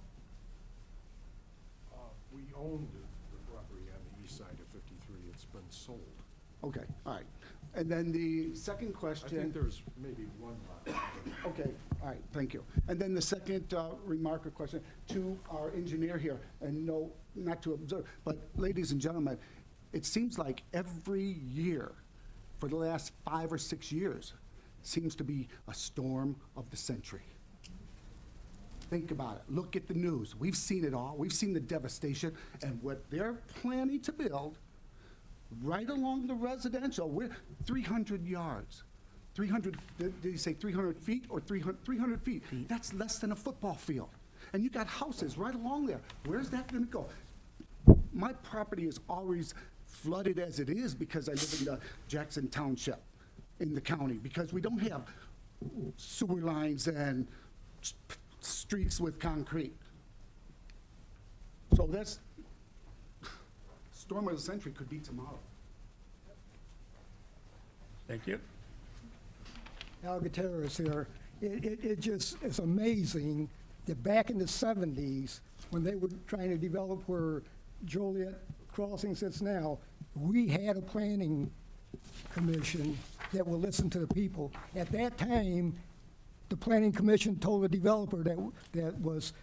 We owned the property on the east side of 53. It's been sold. Okay, all right. And then the second I question. think there's maybe one lot. Okay, all right, thank you. And then the second remark or question to our engineer here, and no, not to observe, but ladies and gentlemen, it seems like every year for the last 5 or 6 years seems to be a storm of the century. Think about it. Look at the news. We've seen it all. We've seen the devastation, and what they're planning to build right along the residential, we're 300 yards. 300, did he say 300 feet or 300 feet? That's less than a football field. And you got houses right along there. Where's that gonna go? My property is always flooded as it is because I live in the Jackson Township in the county, because we don't have sewer lines and streets with concrete. So that's, storm of the century could be tomorrow. Thank you. Al Gutierrez here. It just is amazing that back in the 70s, when they were trying to develop where Joliet Crossing sits now, we had a planning commission that would listen to the people. At that time, the planning commission told the developer that was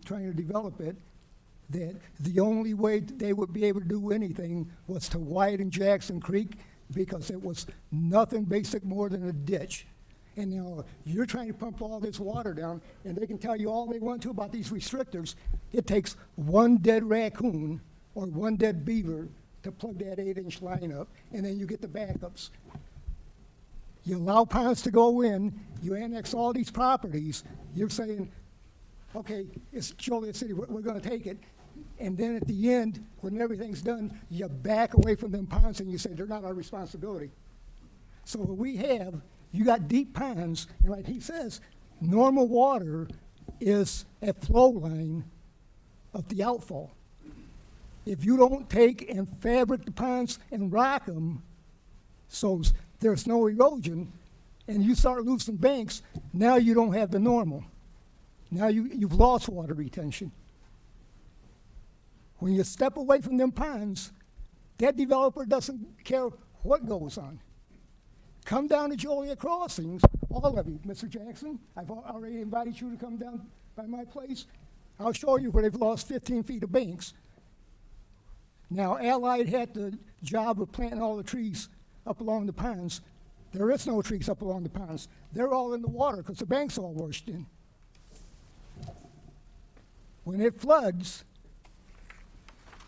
trying to develop it that the only way they would be able to do anything was to widen Jackson Creek, because it was nothing basic more than a ditch. And now you're trying to pump all this water down, and they can tell you all they want to about these restrictors. It takes one dead raccoon or one dead beaver to plug that 8-inch line up, and then you get the backups. You allow ponds to go in, you annex all these properties, you're saying, okay, it's Joliet City, we're gonna take it. And then at the end, when everything's done, you back away from them ponds and you say, they're not our responsibility. So what we have, you got deep ponds, and like he says, normal water is a flow line of the outfall. If you don't take and fabric the ponds and rock them so there's no erosion, and you start losing banks, now you don't have the normal. Now you've lost water retention. When you step away from them ponds, that developer doesn't care what goes on. Come down to Joliet Crossings, all of you, Mr. Jackson. I've already invited you to come down by my place. I'll show you where they've lost 15 feet of banks. Now, Allied had the job of planting all the trees up along the ponds. There is no trees up along the ponds. They're all in the water because the bank's all washed in. When it floods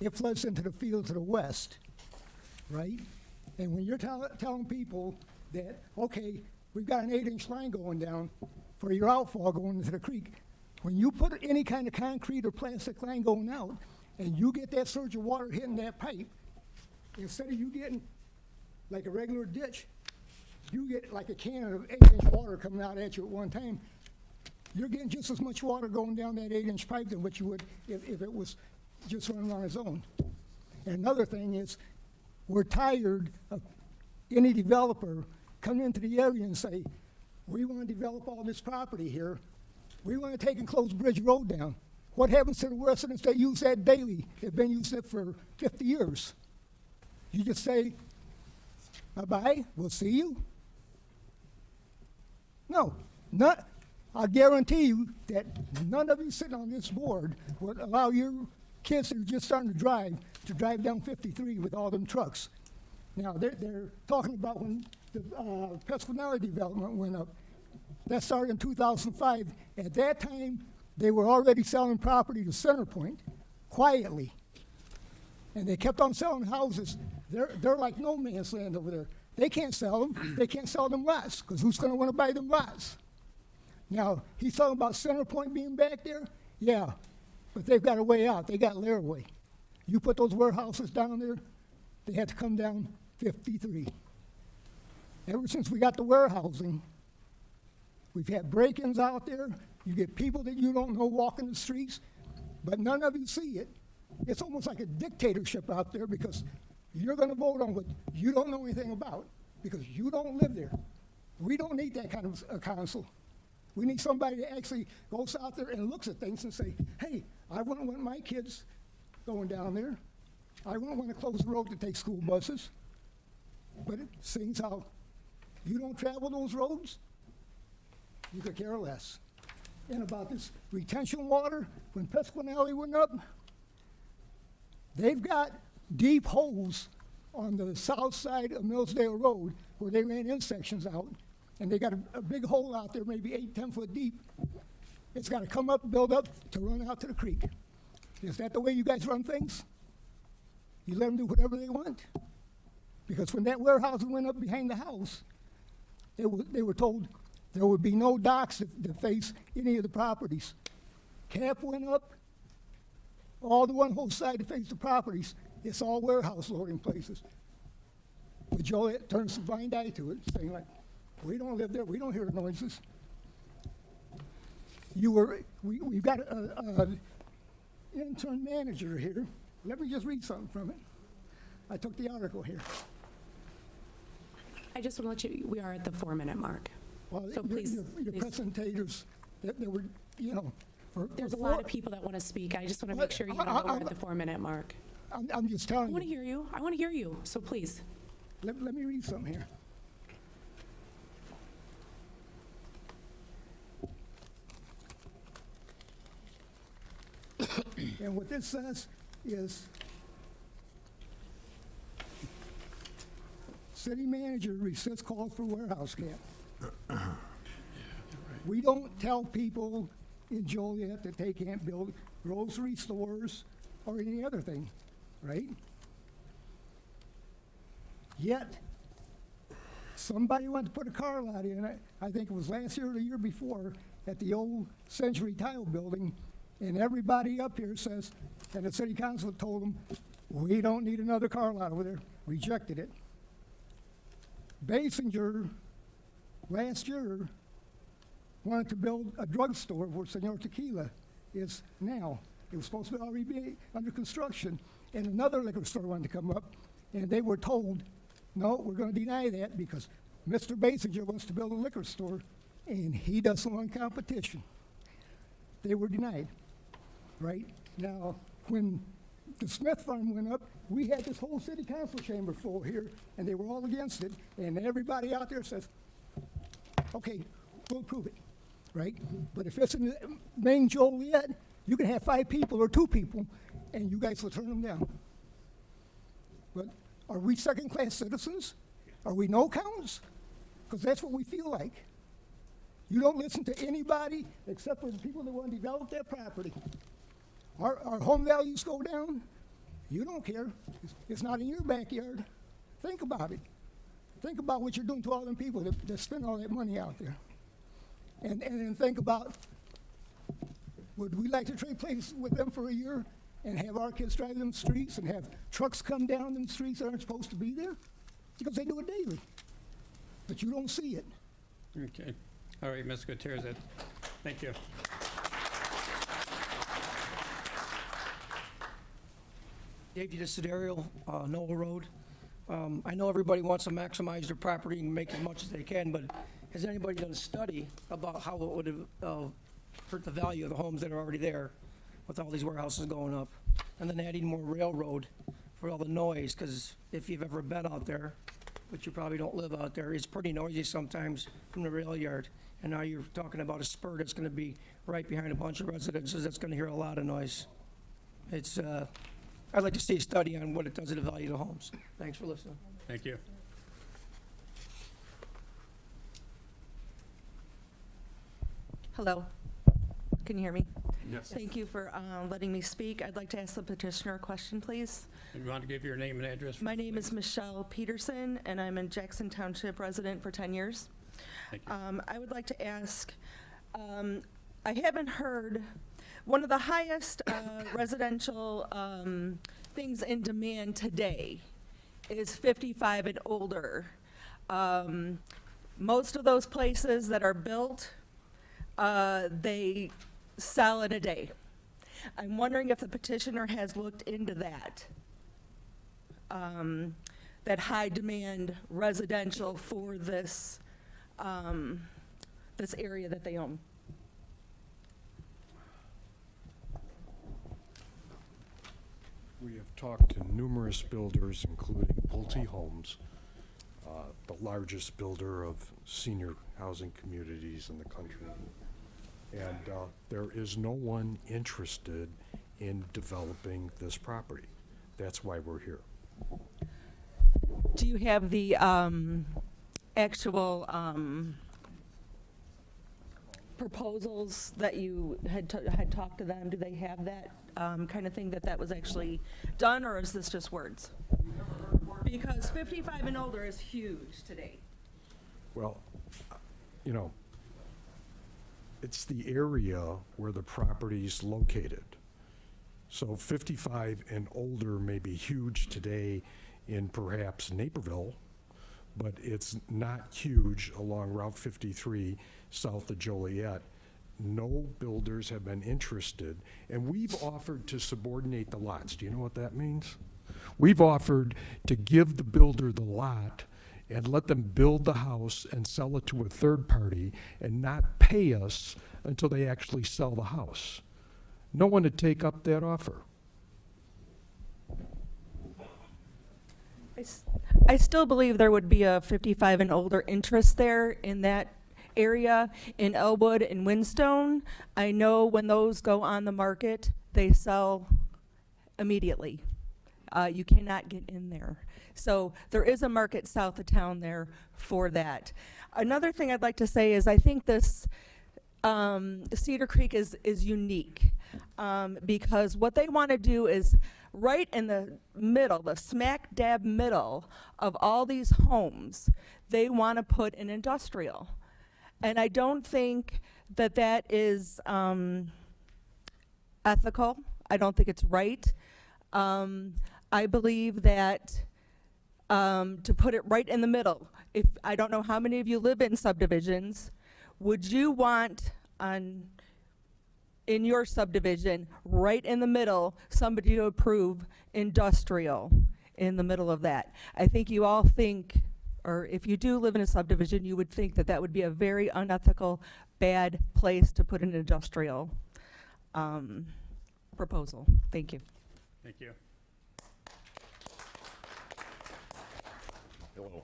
into the field to the west, right? And when you're telling people that, okay, we've got an 8-inch line going down for your outfall going into the creek, when you put any kind of concrete or plastic line going out, and you get that surge of water hitting that pipe, instead of you getting like a regular ditch, you get like a cannon of 8-inch water coming out at you at one time. You're getting just as much water going down that 8-inch pipe than what you would if it was just running on its own. And another thing is, we're tired of any developer coming into the area and say, we want to develop all this property here. We want to take and close Bridge Road down. What happens to the residents that use that daily? They've been using it for 50 years. You just say, bye-bye, we'll see you? No, I guarantee you that none of you sitting on this board would allow your kids that are just starting to drive down 53 with all them trucks. Now, they're talking about when the Pesquinelli development went up. That started in 2005. At that time, they were already selling property to Centerpoint quietly. And they kept on selling houses. They're like no man's land over there. They can't sell them. They can't sell them lots, because who's going to want to buy them lots? Now, he's talking about Centerpoint being back there? Yeah, but they've got a way out. They got their way. You put those warehouses down there, they had to come down 53. Ever since we got the warehousing, we've had break-ins out there. You get people that you don't know walking the streets, but none of you see it. It's almost like a dictatorship out there, because you're going to vote on what you don't know anything about, because you don't live there. We don't need that kind of a council. We need somebody that actually goes out there and looks at things and say, hey, I wouldn't want my kids going down there. I wouldn't want to close the road to take school buses. But it seems how you don't travel those roads, you could care less. And about this retention water, when Pesquinelli went up, they've got deep holes on the south side of Millsdale Road where they ran in sections out, and they got a big hole out there, maybe 8-10 foot deep. It's got to come up, build up to run out to the creek. Is that the way you guys run things? You let them do whatever they want? Because when that warehouse went up behind the house, they were told there would be no docks that face any of the properties. Cap went up, all the one whole side that face the properties, it's all warehouse loading places. But Joliet turns a blind eye to it, saying like, we don't live there, we don't hear the noises. We've got an intern manager here. Let me just read something from it. I took the article here. I just want to let you, we are at the 4-minute mark. Well, So please, your please. presentators, that were, There's a lot of people that want to speak. I just want to make sure you know we're at the 4-minute mark. I'm just I telling want to you. hear you. I want to hear you. So please. Let me read something here. And what this says is, city manager resists call for warehouse cap. We don't tell people in Joliet that they can't build grocery stores or any other thing, right? Yet, somebody went to put a car lot in it, I think it was last year or the year before, at the old Century Tile building, and everybody up here says, and the city council told them, we don't need another car lot over there, rejected it. Basinger, last year, wanted to build a drugstore where Senor Tequila is now. It was supposed to already be under construction, and another liquor store wanted to come up, and they were told, no, we're going to deny that because Mr. Basinger wants to build a liquor store, and he doesn't want competition. They were denied, right? Now, when the Smith Farm went up, we had this whole city council chamber full here, and they were all against it, and everybody out there says, okay, we'll approve it, right? But if it's in the main Joliet, you can have 5 people or 2 people, and you guys will turn them down. But are we second-class citizens? Are we no-counters? Because that's what we feel like. You don't listen to anybody except for the people that want to develop their property. Our home values go down. You don't care. It's not in your backyard. Think about it. Think about what you're doing to all them people that spend all that money out there. And then think about, would we like to trade places with them for a year and have our kids drive them streets and have trucks come down them streets that aren't supposed to be there? Because they do it daily. But you don't see it. Okay. All right, Ms. Gutierrez, thank you. Dave Desiderio, Noel Road. I know everybody wants to maximize their property and make as much as they can, but has anybody done a study about how it would hurt the value of the homes that are already there with all these warehouses going up? And then adding more railroad for all the noise, because if you've ever been out there, but you probably don't live out there, it's pretty noisy sometimes from the rail yard. And now you're talking about a spur that's gonna be right behind a bunch of residences that's gonna hear a lot of noise. It's, I'd like to see a study on what it does to the value of the homes. Thanks for listening. Thank you. Hello. Can you hear me? Yes. Thank you for letting me speak. I'd like to ask the petitioner a question, please. You want to give your name and address? My name is Michelle Peterson, and I'm in Jackson Township resident for 10 years. Thank you. I would like to ask, I haven't heard, one of the highest residential things in demand today is 55 and older. Most of those places that are built, they sell in a day. I'm wondering if the petitioner has looked into that. That high demand residential for this, this area that they own. We have talked to numerous builders, including Pulte Homes, the largest builder of senior housing communities in the country. And there is no one interested in developing this property. That's why we're here. Do you have the actual proposals that you had talked to them? Do they have that kind of thing that was actually done, or is this just words? Because 55 and older is huge today. Well, you know, it's the area where the property's located. So 55 and older may be huge today in perhaps Naperville, but it's not huge along Route 53 south of Joliet. No builders have been interested, and we've offered to subordinate the lots. Do you know what that means? We've offered to give the builder the lot and let them build the house and sell it to a third party and not pay us until they actually sell the house. No one would take up that offer. I still believe there would be a 55 and older interest there in that area, in Elwood and Whinstone. I know when those go on the market, they sell immediately. You cannot get in there. So there is a market south of town there for that. Another thing I'd like to say is I think this Cedar Creek is unique, because what they want to do is right in the middle, the smack dab middle of all these homes, they want to put an industrial. And I don't think that that is ethical. I don't think it's right. I believe that to put it right in the middle, if I don't know how many of you live in subdivisions, would you want in your subdivision, right in the middle, somebody to approve industrial in the middle of that? I think you all think, or if you do live in a subdivision, you would think that that would be a very unethical, bad place to put an industrial proposal. Thank you. Thank you. Hello,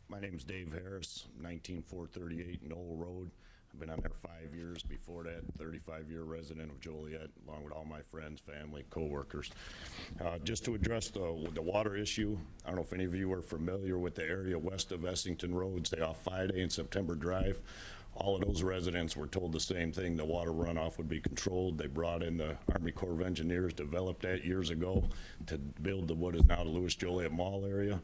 my name's Dave Harris, 19438 Knoll Road. I've been on there 5 years. Before that, 35-year resident of Joliet, along with all my friends, family, co-workers. Just to address the water issue, I don't know if any of you are familiar with the area west of Essington Road, say off Friday and September Drive. All of those residents were told the same thing, the water runoff would be controlled. They brought in the Army Corps of Engineers, developed that years ago to build what is now the Lewis Joliet Mall area.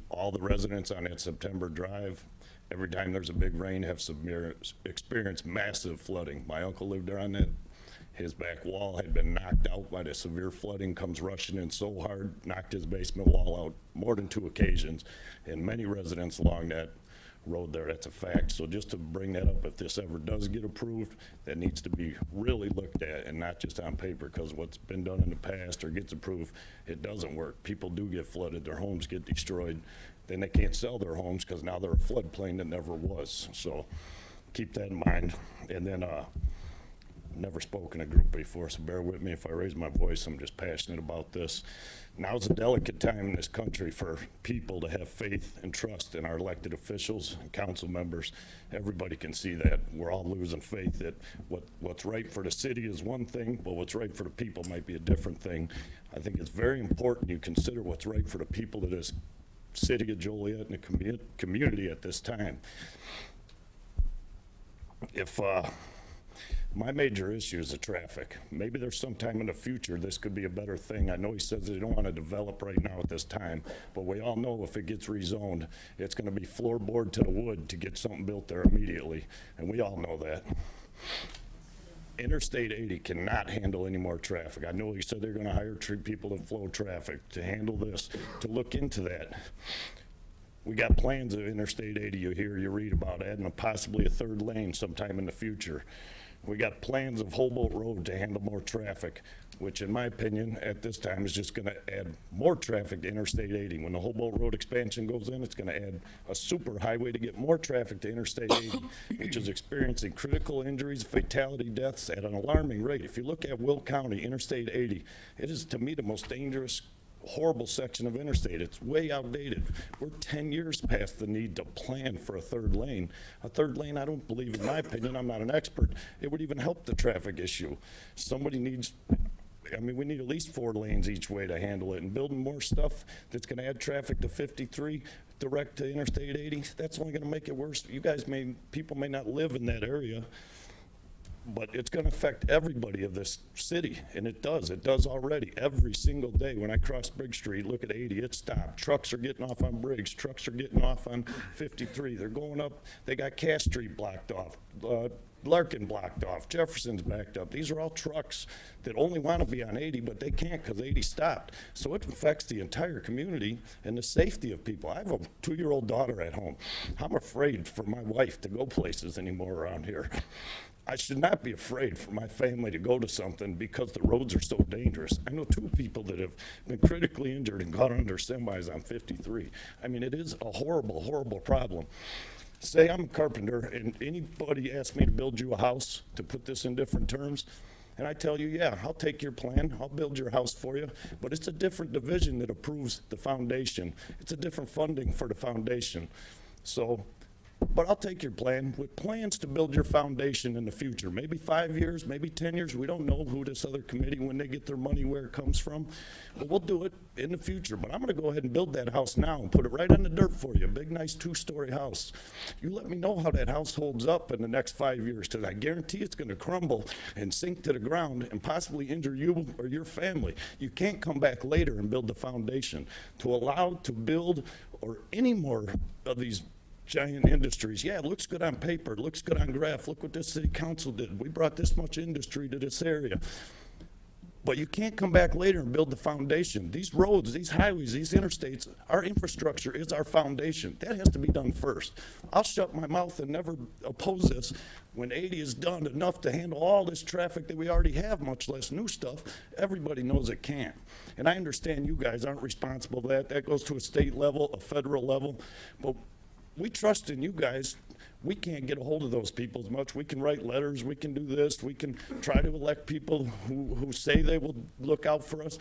All the residents on that September Drive, every time there's a big rain, have experienced massive flooding. My uncle lived there on that. His back wall had been knocked out by the severe flooding, comes rushing in so hard, knocked his basement wall out more than 2 occasions. And many residents along that road there, that's a fact. So just to bring that up, if this ever does get approved, that needs to be really looked at and not just on paper, because what's been done in the past or gets approved, it doesn't work. People do get flooded, their homes get destroyed, then they can't sell their homes because now they're a floodplain that never was. So keep that in mind. And then never spoken to a group before, so bear with me if I raise my voice. I'm just passionate about this. Now's a delicate time in this country for people to have faith and trust in our elected officials and council members. Everybody can see that. We're all losing faith that what's right for the city is one thing, but what's right for the people might be a different thing. I think it's very important you consider what's right for the people of this city of Joliet and the community at this time. If my major issue is the traffic. Maybe there's some time in the future this could be a better thing. I know he says they don't want to develop right now at this time, but we all know if it gets rezoned, it's going to be floorboard to the wood to get something built there immediately, and we all know that. Interstate 80 cannot handle any more traffic. I know he said they're going to hire people to flow traffic to handle this, to look into that. We got plans of Interstate 80 you hear, you read about adding possibly a 3rd lane sometime in the future. We got plans of Humboldt Road to handle more traffic, which in my opinion at this time is just going to add more traffic to Interstate 80. When the Humboldt Road expansion goes in, it's going to add a super highway to get more traffic to Interstate 80, which is experiencing critical injuries, fatality deaths at an alarming rate. If you look at Will County, Interstate 80, it is to me the most dangerous, horrible section of interstate. It's way outdated. We're 10 years past the need to plan for a 3rd lane. A 3rd lane, I don't believe, in my opinion, I'm not an expert, it would even help the traffic issue. Somebody needs, I mean, we need at least 4 lanes each way to handle it, and building more stuff that's going to add traffic to 53 direct to Interstate 80, that's only going to make it worse. You guys people may not live in that area, but it's going to affect everybody of this city, and it does already. Every single day when I cross Briggs Street, look at 80, it's stopped. Trucks are getting off on Briggs, trucks are getting off on 53. They're going up, they got Cass Street blocked off, Larkin blocked off, Jefferson's backed up. These are all trucks that only want to be on 80, but they can't because 80 stopped. So it affects the entire community and the safety of people. I have a 2-year-old daughter at home. I'm afraid for my wife to go places anymore around here. I should not be afraid for my family to go to something because the roads are so dangerous. I know 2 people that have been critically injured and got under semis on 53. I mean, it is a horrible, horrible problem. Say I'm a carpenter and anybody asks me to build you a house, to put this in different terms, and I tell you, yeah, I'll take your plan, I'll build your house for you, but it's a different division that approves the foundation. It's a different funding for the foundation. So But I'll take your plan with plans to build your foundation in the future. Maybe 5 years, maybe 10 years. We don't know who this other committee, when they get their money, where it comes from. But we'll do it in the future. But I'm going to go ahead and build that house now and put it right on the dirt for you. A big, nice 2-story house. You let me know how that house holds up in the next 5 years, because I guarantee it's going to crumble and sink to the ground and possibly injure you or your family. You can't come back later and build the foundation. To allow to build or any more of these giant industries. Yeah, it looks good on paper, it looks good on graph. Look what this city council did. We brought this much industry to this area. But you can't come back later and build the foundation. These roads, these highways, these interstates, our infrastructure is our foundation. That has to be done first. I'll shut my mouth and never oppose this when 80 is done enough to handle all this traffic that we already have, much less new stuff. Everybody knows it can't. And I understand you guys aren't responsible for that. That goes to a state level, a federal level. But we trust in you guys. We can't get a hold of those people as much. We can write letters, we can do this, we can try to elect people who say they will look out for us.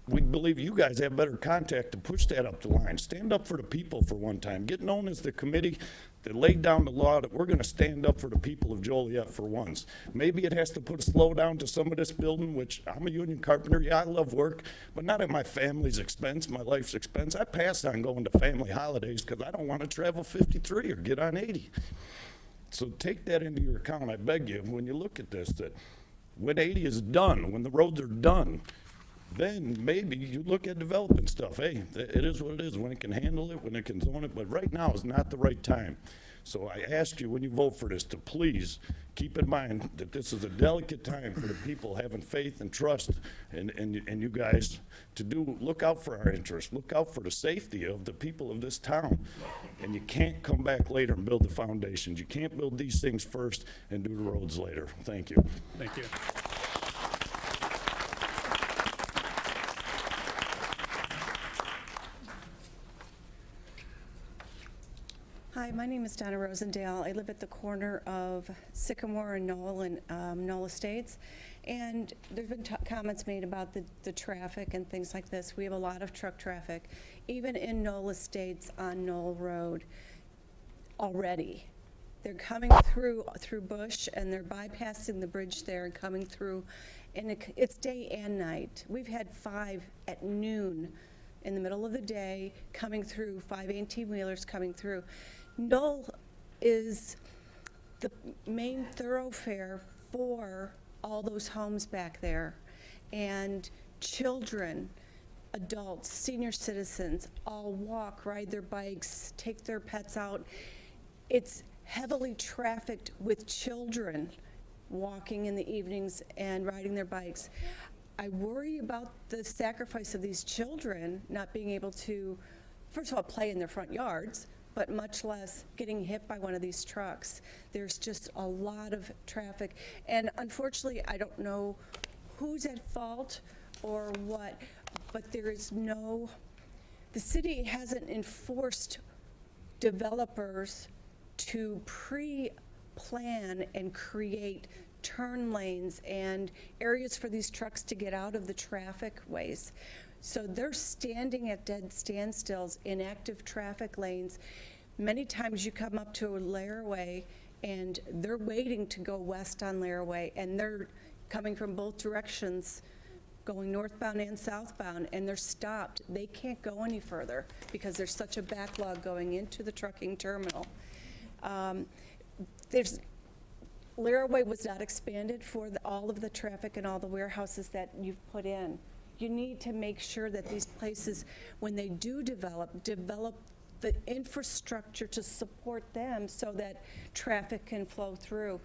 We believe you guys have better contact to push that up the line. Stand up for the people for one time. Get known as the committee that laid down the law that we're going to stand up for the people of Joliet for once. Maybe it has to put a slow down to some of this building, which I'm a union carpenter. Yeah, I love work, but not at my family's expense, my life's expense. I pass on going to family holidays because I don't want to travel 53 or get on 80. So take that into your account, I beg you, when you look at this, that when 80 is done, when the roads are done, then maybe you look at developing stuff. Hey, it is what it is, when it can handle it, when it can zone it, but right now is not the right time. So I ask you, when you vote for this, to please keep in mind that this is a delicate time for the people having faith and trust in you guys to look out for our interests, look out for the safety of the people of this town. And you can't come back later and build the foundations. You can't build these things first and do the roads later. Thank you. Thank you. Hi, my name is Donna Rosendale. I live at the corner of Sycamore and Knoll and Knoll Estates. And there's been comments made about the traffic and things like this. We have a lot of truck traffic, even in Knoll Estates on Knoll Road already. They're coming through Bush, and they're bypassing the bridge there and coming through, and it's day and night. We've had 5 at noon in the middle of the day coming through, 5 18-wheelers coming through. Knoll is the main thoroughfare for all those homes back there, and children, adults, senior citizens all walk, ride their bikes, take their pets out. It's heavily trafficked with children walking in the evenings and riding their bikes. I worry about the sacrifice of these children not being able to, first of all, play in their front yards, but much less getting hit by one of these trucks. There's just a lot of traffic. And unfortunately, I don't know who's at fault or what, but there is the city hasn't enforced developers to pre-plan and create turn lanes and areas for these trucks to get out of the traffic ways. So they're standing at dead standstills in active traffic lanes. Many times you come up to Laraway and they're waiting to go west on Laraway, and they're coming from both directions, going northbound and southbound, and they're stopped. They can't go any further because there's such a backlog going into the trucking terminal. Laraway was not expanded for all of the traffic and all the warehouses that you've put in. You need to make sure that these places, when they do develop the infrastructure to support them so that traffic can flow through.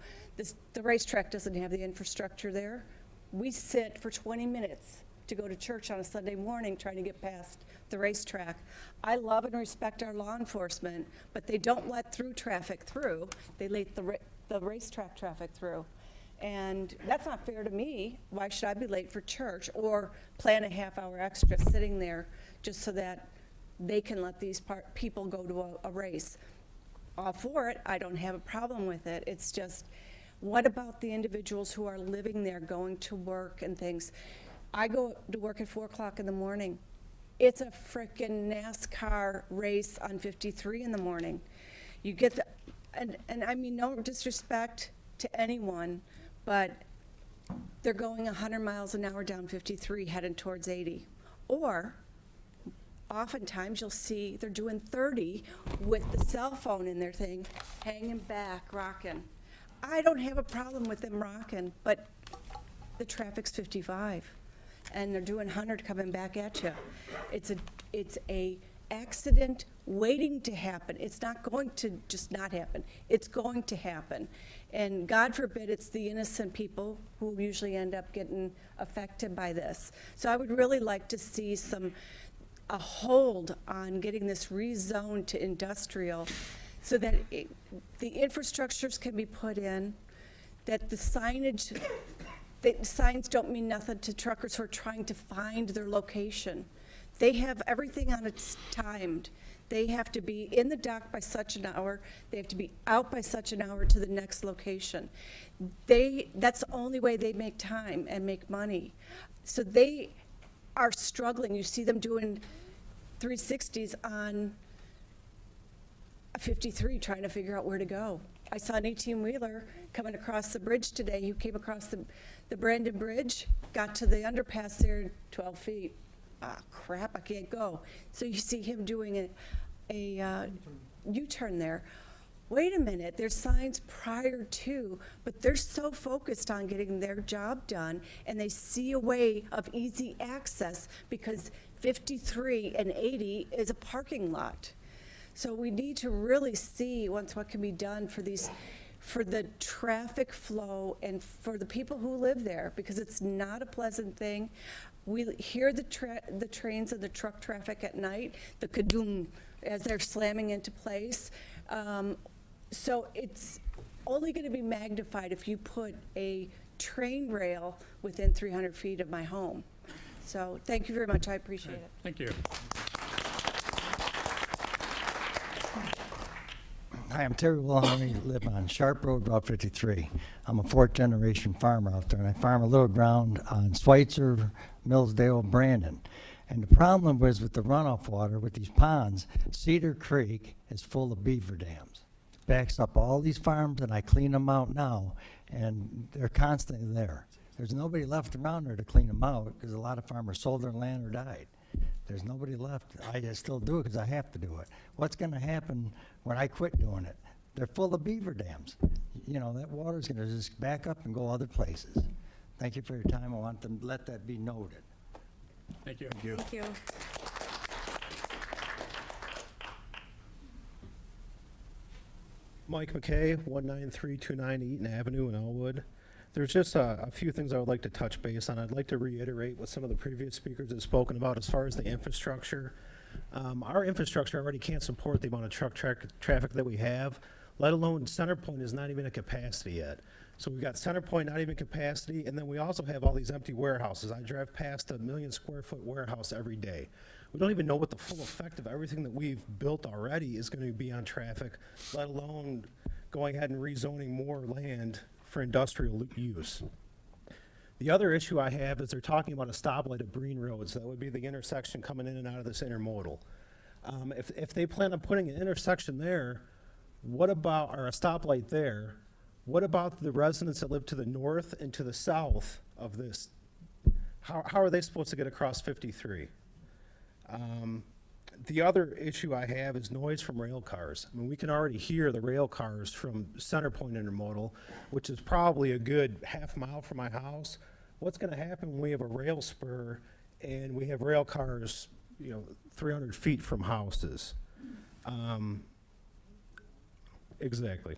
The racetrack doesn't have the infrastructure there. We sit for 20 minutes to go to church on a Sunday morning trying to get past the racetrack. I love and respect our law enforcement, but they don't let through traffic through. They let the racetrack traffic through. And that's not fair to me. Why should I be late for church or plan a half hour extra sitting there just so that they can let these people go to a race? All for it. I don't have a problem with it. It's just, what about the individuals who are living there, going to work and things? I go to work at 4 o'clock in the morning. It's a frickin' NASCAR race on 53 in the morning. You get the, and I mean, no disrespect to anyone, but they're going 100 miles an hour down 53 heading towards 80. Or oftentimes you'll see they're doing 30 with the cell phone in their thing, hanging back, rocking. I don't have a problem with them rocking, but the traffic's 55 and they're doing 100 coming back at you. It's a accident waiting to happen. It's not going to just not happen. It's going to happen. And God forbid it's the innocent people who usually end up getting affected by this. So I would really like to see a hold on getting this rezoned to industrial so that the infrastructures can be put in, that the signs don't mean nothing to truckers who are trying to find their location. They have everything on its timed. They have to be in the dock by such an hour. They have to be out by such an hour to the next location. That's the only way they make time and make money. So they are struggling. You see them doing 360s on a 53 trying to figure out where to go. I saw an 18-wheeler coming across the bridge today. He came across the Brandon Bridge, got to the underpass there 12 feet. Ah, crap, I can't go. So you see him doing a U-turn there. Wait a minute, there's signs prior to, but they're so focused on getting their job done, and they see a way of easy access because 53 and 80 is a parking lot. So we need to really see once what can be done for the traffic flow and for the people who live there, because it's not a pleasant thing. We hear the trains and the truck traffic at night, the kadoom, as they're slamming into place. So it's only going to be magnified if you put a train rail within 300 feet of my home. So thank you very much. I appreciate it. Thank you. Hi, I'm Terry Wilhelmy, live on Sharp Road, Route 53. I'm a fourth-generation farmer out there, and I farm a little ground on Schweitzer, Millsdale, Brandon. And the problem was with the runoff water, with these ponds, Cedar Creek is full of beaver dams. Backs up all these farms, and I clean them out now, and they're constantly there. There's nobody left around there to clean them out, because a lot of farmers sold their land or died. There's nobody left. I still do it because I have to do it. What's going to happen when I quit doing it? They're full of beaver dams. You know, that water's going to just back up and go other places. Thank you for your time. I want to let that be noted. Thank you. Thank you. Mike McKay, 19329 Eaton Avenue in Elwood. There's just a few things I would like to touch base on. I'd like to reiterate what some of the previous speakers have spoken about as far as the infrastructure. Our infrastructure already can't support the amount of truck traffic that we have, let alone Centerpoint is not even at capacity yet. So we've got Centerpoint not even capacity, and then we also have all these empty warehouses. I drive past a 1 million square foot warehouse every day. We don't even know what the full effect of everything that we've built already is going to be on traffic, let alone going ahead and rezoning more land for industrial use. The other issue I have is they're talking about a stoplight at Breen Road, so that would be the intersection coming in and out of this intermodal. If they plan on putting an intersection there, what about, or a stoplight there, what about the residents that live to the north and to the south of this? How are they supposed to get across 53? The other issue I have is noise from rail cars. I mean, we can already hear the rail cars from Centerpoint Intermodal, which is probably a good half mile from my house. What's going to happen when we have a rail spur and we have rail cars, 300 feet from houses? Exactly.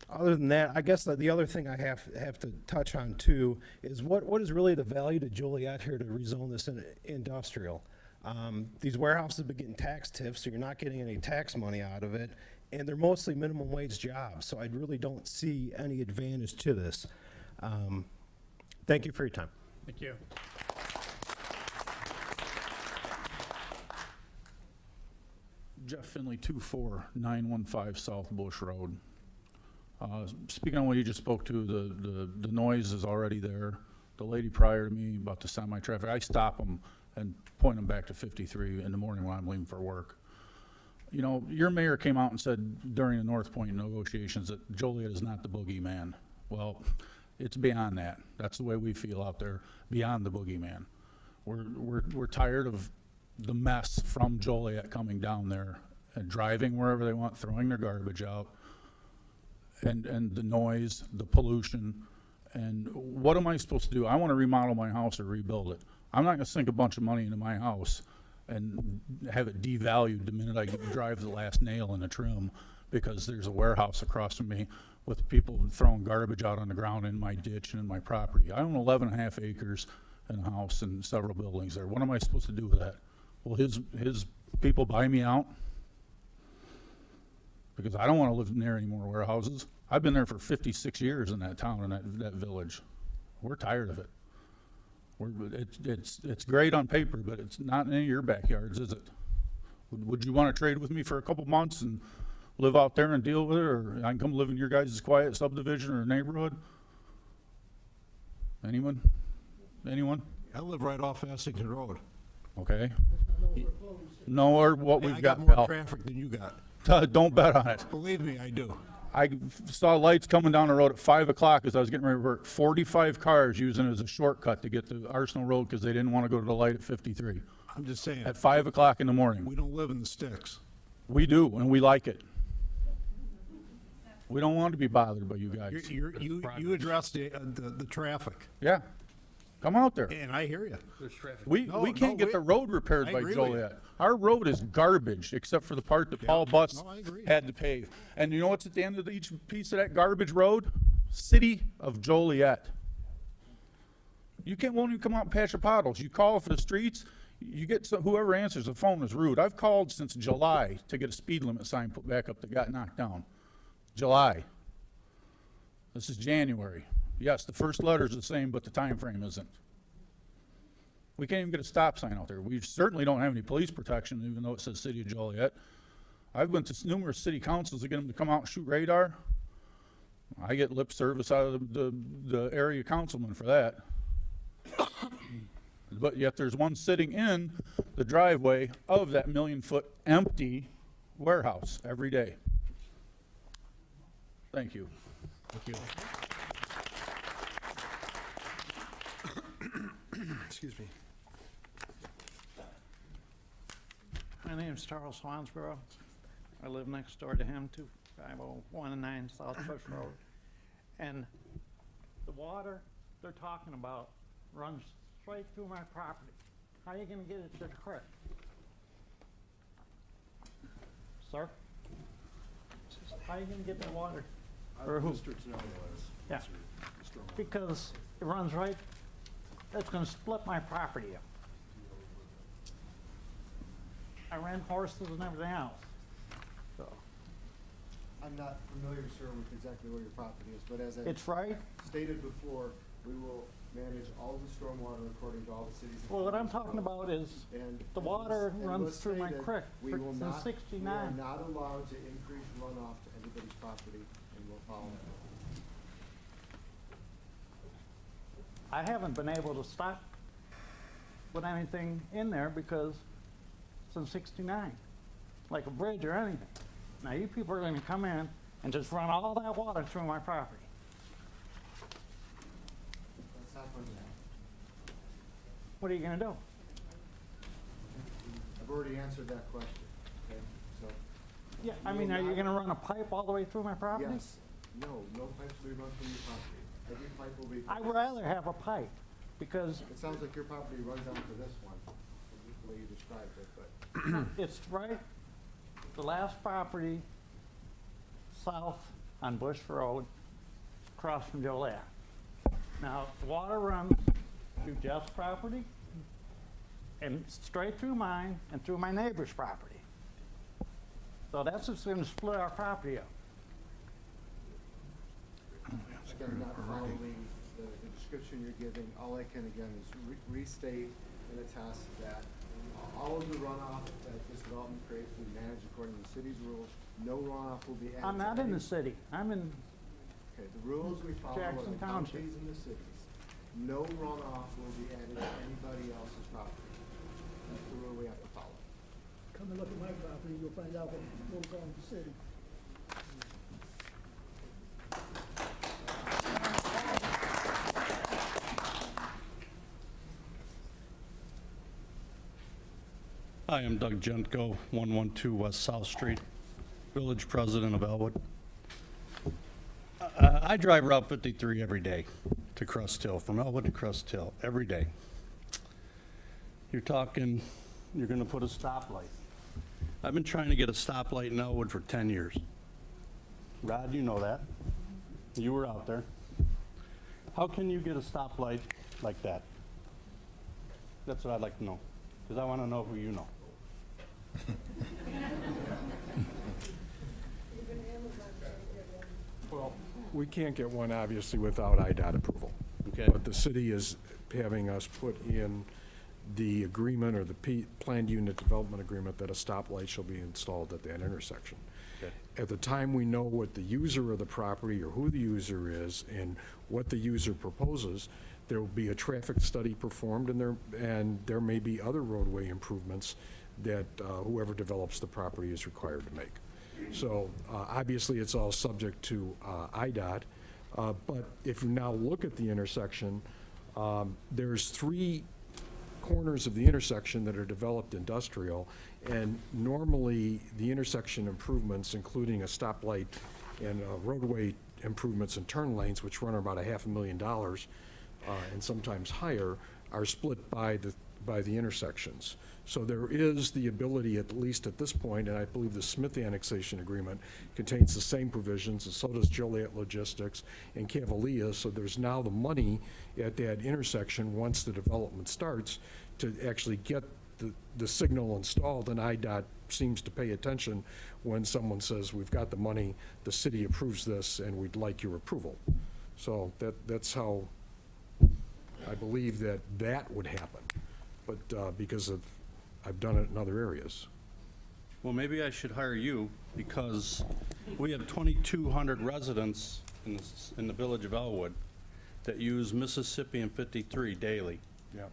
Other than that, I guess the other thing I have to touch on too is what is really the value to Joliet here to rezone this in industrial? These warehouses have been getting tax tips, so you're not getting any tax money out of it, and they're mostly minimum wage jobs, so I really don't see any advantage to this. Thank you for your time. Thank you. Jeff Finley, 24915 South Bush Road. Speaking on what you just spoke to, the noise is already there. The lady prior to me about the semi-traffic, I stop them and point them back to 53 in the morning when I'm leaving for work. You know, your mayor came out and said during the North Point negotiations that Joliet is not the boogeyman. Well, it's beyond that. That's the way we feel out there, beyond the boogeyman. We're tired of the mess from Joliet coming down there and driving wherever they want, throwing their garbage out, and the noise, the pollution. And what am I supposed to do? I want to remodel my house or rebuild it. I'm not going to sink a bunch of money into my house and have it devalued the minute I drive the last nail in the trim because there's a warehouse across from me with people throwing garbage out on the ground in my ditch and in my property. I own 11 and a half acres and a house and several buildings there. What am I supposed to do with that? Will his people buy me out? Because I don't want to live near any more warehouses. I've been there for 56 years in that town and that village. We're tired of it. It's great on paper, but it's not in any of your backyards, is it? Would you want to trade with me for a couple months and live out there and deal with it, or I can come live in your guys' quiet subdivision or neighborhood? Anyone? Anyone? I live right off Essington Road. Okay. Know what we've I got, got more pal. traffic than you got. Don't bet on it. Believe me, I do. I saw lights coming down the road at 5 o'clock as I was getting ready to work. 45 cars using it as a shortcut to get to Arsenal Road because they didn't want to go to the light at 53. I'm just saying. At 5 o'clock in the morning. We don't live in the sticks. We do, and we like it. We don't want to be bothered by you guys. You address the traffic. Yeah. Come out there. And I hear you. We can't get the road repaired by Joliet. Our road is garbage, except for the part that Paul Butts had to pave. And you know what's at the end of each piece of that garbage road? City of Joliet. Won't even come out and patch the potholes. You call for the streets, you get whoever answers the phone is rude. I've called since July to get a speed limit sign put back up that got knocked down. July. This is January. Yes, the first letter's the same, but the time frame isn't. We can't even get a stop sign out there. We certainly don't have any police protection, even though it says City of Joliet. I've been to numerous city councils to get them to come out and shoot radar. I get lip service out of the area councilman for that. But yet there's one sitting in the driveway of that 1,000,000-foot empty warehouse every day. Thank you. Thank you. Excuse me. My name's Charles Swansboro. I live next door to him, 25019 South Bush Road. And the water they're talking about runs straight through my property. How are you gonna get it to the creek? Sir? How are you gonna get the water? Or who? Mr. Tenello is. Yeah. Because it runs right, it's gonna split my property up. I ran horses and everything else, so. I'm not familiar, sir, with exactly where your property is, but as I It's right. stated before, we will manage all the stormwater according to all the cities. Well, what I'm talking about is the water runs through my creek We will since not, we are '69. not allowed to increase runoff to anybody's property, and we'll follow that. I haven't been able to stop with anything in there because since '69, like a bridge or anything. Now you people are gonna come in and just run all that water through my property. That's not going to happen. What are you gonna do? I've already answered that question, okay, so. Yeah, I we mean, will are you not- gonna run a pipe all the way through my property? Yes, no pipes will be run through your property. Every pipe will be. I'd rather have a pipe because It sounds like your property runs onto this one, the way you described it, but. it's right, the last property south on Bush Road, across from Joliet. Now, the water runs through Jeff's property and straight through mine and through my neighbor's property. So that's what's gonna split our property up. Again, not following the description you're giving, all I can again is restate and attest that all of the runoff that this development creates will be managed according to the city's rules. No runoff will be added. I'm not to in any- the city, I'm in Okay, the rules we follow are Jackson the Township. counties and the cities. No runoff will be added to anybody else's property. That's the rule we have to follow. Come and look at my property, you'll find out what goes on in the city. Hi, I'm Doug Gentko, 112 West South Street, Village President of Elwood. I drive Route 53 every day to Crest Hill, from Elwood to Crest Hill, every day. You're talking, you're going to put a stoplight. I've been trying to get a stoplight in Elwood for 10 years. Rod, you know that. You were out there. How can you get a stoplight like that? That's what I'd like to know, because I want to know who you know. Well, we can't get one, obviously, without IDOT approval. Okay. But the city is having us put in the agreement, or the planned unit development agreement, that a stoplight shall be installed at that intersection. Okay. At the time we know what the user of the property, or who the user is, and what the user proposes, there will be a traffic study performed, and there may be other roadway improvements that whoever develops the property is required to make. So obviously, it's all subject to IDOT, but if you now look at the intersection, there's 3 corners of the intersection that are developed industrial, and normally the intersection improvements, including a stoplight and roadway improvements and turn lanes, which run about $500,000 and sometimes higher, are split by the intersections. So there is the ability, at least at this point, and I believe the Smith annexation agreement contains the same provisions, and so does Joliet Logistics and Cavalia, so there's now the money at that intersection, once the development starts, to actually get the signal installed, and IDOT seems to pay attention when someone says, we've got the money, the city approves this, and we'd like your approval. So that's how I believe that would happen, but because I've done it in other areas. Well, maybe I should hire you, because we have 2,200 residents in the village of Elwood that use Mississippi and 53 daily. Yeah.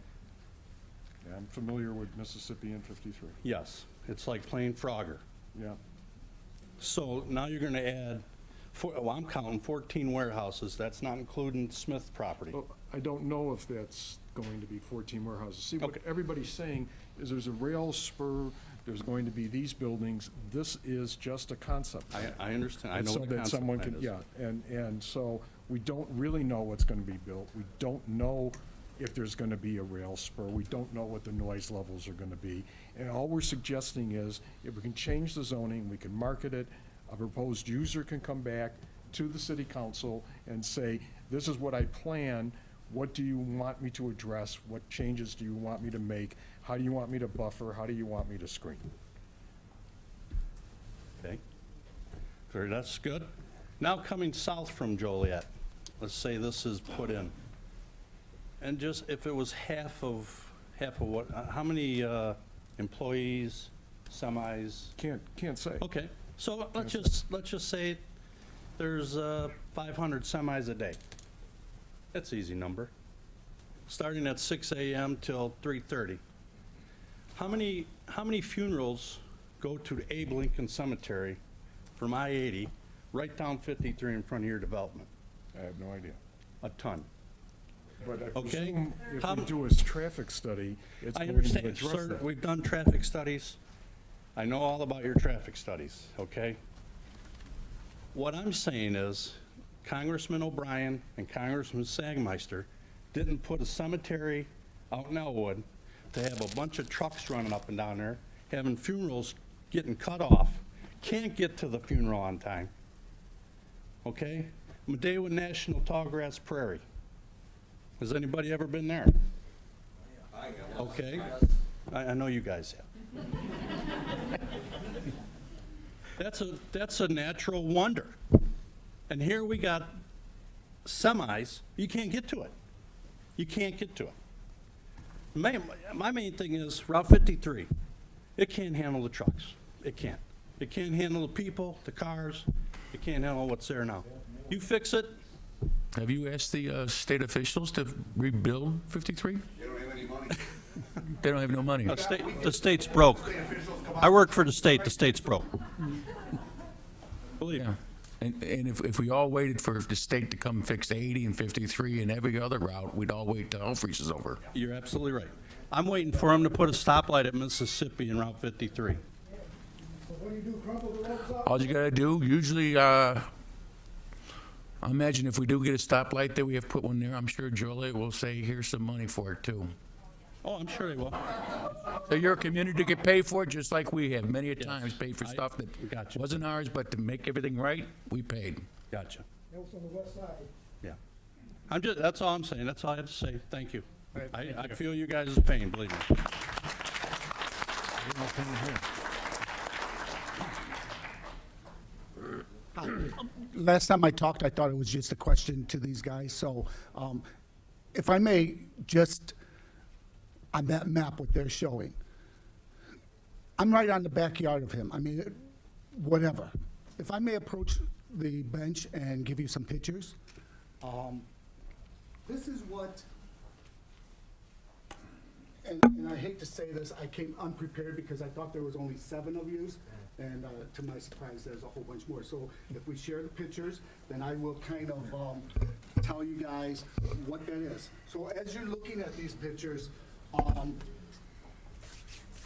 Yeah, I'm familiar with Mississippi and 53. Yes, it's like playing Frogger. Yeah. So now you're going to add, I'm counting 14 warehouses. That's not including Smith property. Well, I don't know if that's going to be 14 warehouses. See, what everybody's saying is there's a rail spur, there's going to be these buildings. This is just a concept. I understand. I know So what the that someone concept can, plan is. yeah, and so we don't really know what's going to be built. We don't know if there's going to be a rail spur. We don't know what the noise levels are going to be. And all we're suggesting is, if we can change the zoning, we can market it, a proposed user can come back to the city council and say, this is what I plan, what do you want me to address, what changes do you want me to make, how do you want me to buffer, how do you want me to screen? Okay. That's good. Now coming south from Joliet, let's say this is put in. And just, if it was half of what, how many employees, semis? Can't say. Okay, so let's just say there's 500 semis a day. That's an easy number. Starting at 6 a.m. till 3:30. How many funerals go to the Abe Lincoln Cemetery from I-80 right down 53 in front of your development? I have no idea. A ton. But I Okay. presume if we do a traffic study, it's I going to understand, address sir. that. We've done traffic studies. I know all about your traffic studies, okay? What I'm saying is, Congressman O'Brien and Congressman Sagmeister didn't put a cemetery out in Elwood to have a bunch of trucks running up and down there, having funerals getting cut off, can't get to the funeral on time, okay? Medewa National Tallgrass Prairie. Has anybody ever been there? Okay, I know you guys have. That's a natural wonder. And here we got semis, you can't get to it. You can't get to it. My main thing is Route 53. It can't handle the trucks. It can't. It can't handle the people, the cars. It can't handle what's there now. You fix it. Have you asked the state officials to rebuild 53? You don't have any money. They don't have no money. The state's broke. I work for the state's broke. Believe me. Yeah. And if we all waited for the state to come fix 80 and 53 and every other route, we'd all wait till hell freezes over. You're absolutely right. I'm waiting for them to put a stoplight at Mississippi in Route 53. All you gotta do, usually, I imagine if we do get a stoplight that we have put one there, I'm sure Joliet will say, here's some money for it too. Oh, I'm sure they will. So your community can pay for it just like we have many a times paid for stuff that Gotcha. wasn't ours, but to make everything right, we paid. Gotcha. That was on the west side. Yeah. That's all I'm saying. That's all I have to say. Thank you. Right, thank I you. feel you guys' pain, believe me. Last time I talked, I thought it was just a question to these guys, so if I may, just on that map, what they're showing, I'm right on the backyard of him. I mean, whatever. If I may approach the bench and give you some pictures. This is what, and I hate to say this, I came unprepared because I thought there was only 7 of yous, and to my surprise, there's a whole bunch more. So if we share the pictures, then I will kind of tell you guys what that is. So as you're looking at these pictures, I'm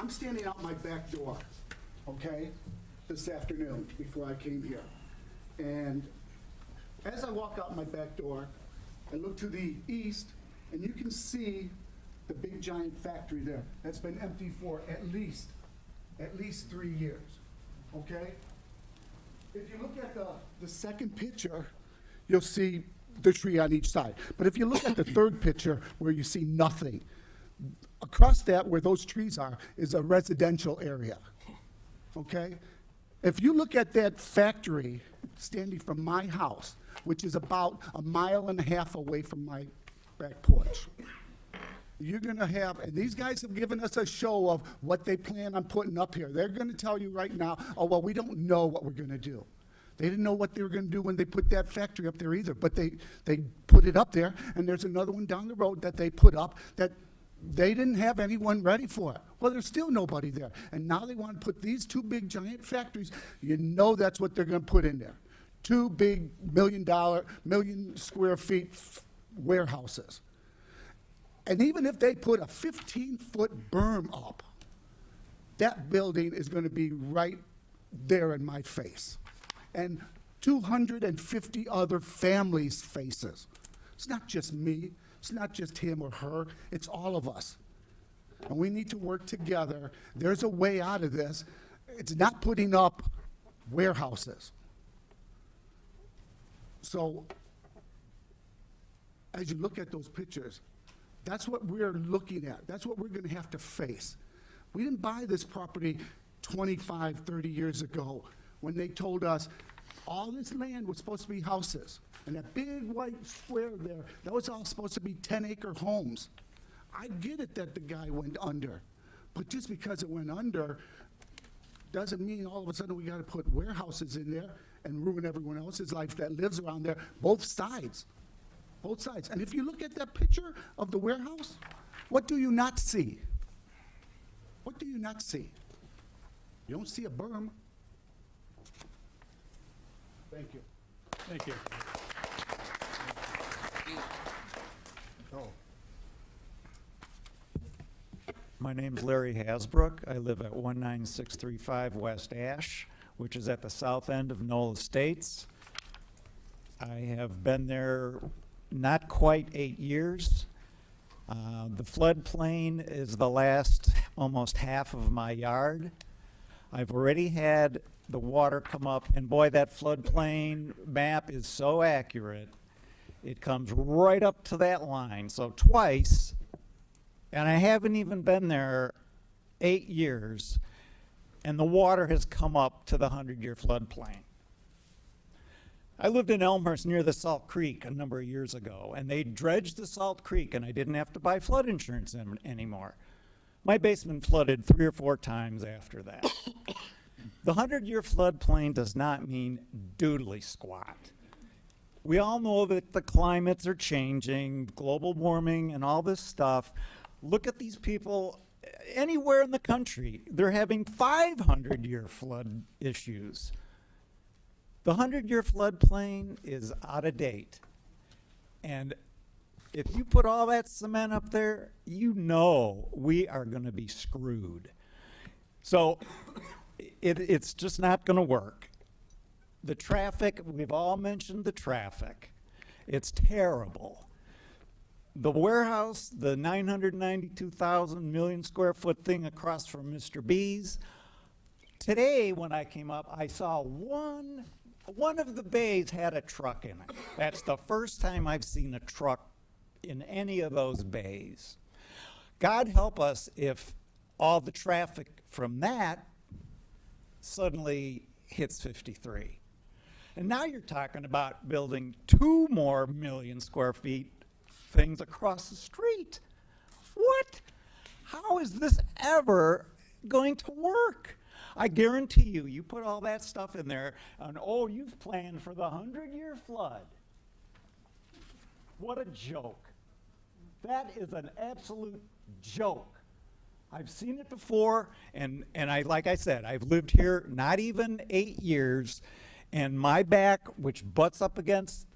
standing out my back door, okay, this afternoon before I came here. And as I walk out my back door, I look to the east, and you can see the big giant factory there. That's been empty for at least 3 years, okay? If you look at the second picture, you'll see the tree on each side. But if you look at the third picture where you see nothing, across that where those trees are is a residential area, okay? If you look at that factory standing from my house, which is about 1.5 miles away from my back porch, you're gonna have, and these guys have given us a show of what they plan on putting up here. They're gonna tell you right now, oh, well, we don't know what we're gonna do. They didn't know what they were gonna do when they put that factory up there either, but they put it up there, and there's another one down the road that they put up that they didn't have anyone ready for it. Well, there's still nobody there. And now they want to put these 2 big giant factories. You know that's what they're going to put in there. 2 big million square feet warehouses. And even if they put a 15-foot berm up, that building is going to be right there in my face. And 250 other families' faces. It's not just me. It's not just him or her, it's all of us. And we need to work together. There's a way out of this. It's not putting up warehouses. So, as you look at those pictures, that's what we're looking at. That's what we're gonna have to face. We didn't buy this property 25, 30 years ago when they told us all this land was supposed to be houses. And that big white square there, that was all supposed to be 10-acre homes. I get it that the guy went under, but just because it went under doesn't mean all of a sudden we gotta put warehouses in there and ruin everyone else's life that lives around there, both sides. Both sides. And if you look at that picture of the warehouse, what do you not see? What do you not see? You don't see a berm. Thank you. Thank you. My name's Larry Hasbrook. I live at 19635 West Ash, which is at the south end of Knoll Estates. I have been there not quite 8 years. The floodplain is the last almost half of my yard. I've already had the water come up, and boy, that floodplain map is so accurate. It comes right up to that line. So twice, and I haven't even been there 8 years, and the water has come up to the 100-year floodplain. I lived in Elmhurst near the Salt Creek a number of years ago, and they dredged the Salt Creek, and I didn't have to buy flood insurance anymore. My basement flooded 3 or 4 times after that. The 100-year floodplain does not mean doodly squat. We all know that the climates are changing, global warming and all this stuff, Look at these people anywhere in the country. They're having 500-year flood issues. The 100-year floodplain is out of date. And if you put all that cement up there, you know we are going to be screwed. So it's just not going to work. The traffic, we've all mentioned the traffic. It's terrible. The warehouse, the 992,000 million square foot thing across from Mr. B's. Today, when I came up, I saw one of the bays had a truck in it. That's the first time I've seen a truck in any of those bays. God help us if all the traffic from that suddenly hits 53. And now you're talking about building 2 more million square feet things across the street. What? How is this ever going to work? I guarantee you, you put all that stuff in there, and oh, you've planned for the 100-year flood. What a joke. That is an absolute joke. I've seen it before, and like I said, I've lived here not even 8 years, and my back, which butts up against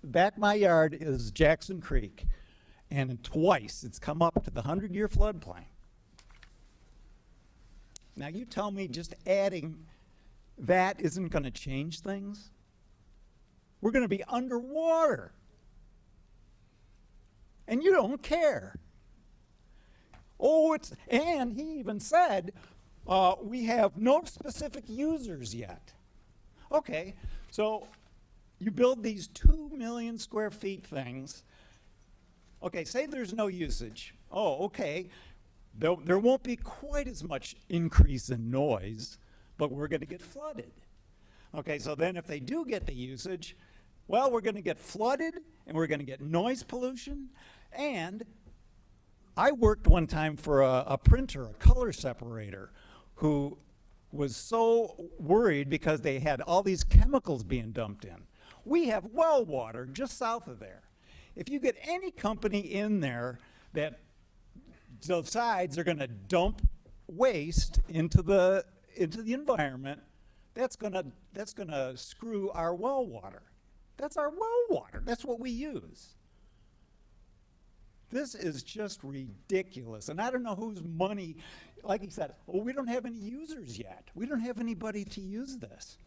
back my yard, is Jackson Creek. And twice it's come up to the 100-year floodplain. Now you tell me just adding that isn't going to change things? We're going to be underwater. And you don't care. Oh, and he even said, we have no specific users yet. Okay, so you build these 2 million square feet things. Okay, say there's no usage. Oh, okay. There won't be quite as much increase in noise, but we're going to get flooded. Okay, so then if they do get the usage, well, we're going to get flooded, and we're going to get noise pollution. And I worked one time for a printer, a color separator, who was so worried because they had all these chemicals being dumped in. We have well water just south of there. If you get any company in there that decides they're going to dump waste into the environment, that's going to screw our well water. That's our well water. That's what we use. This is just ridiculous. And I don't know whose money, like he said, oh, we don't have any users yet. We don't have anybody to use this.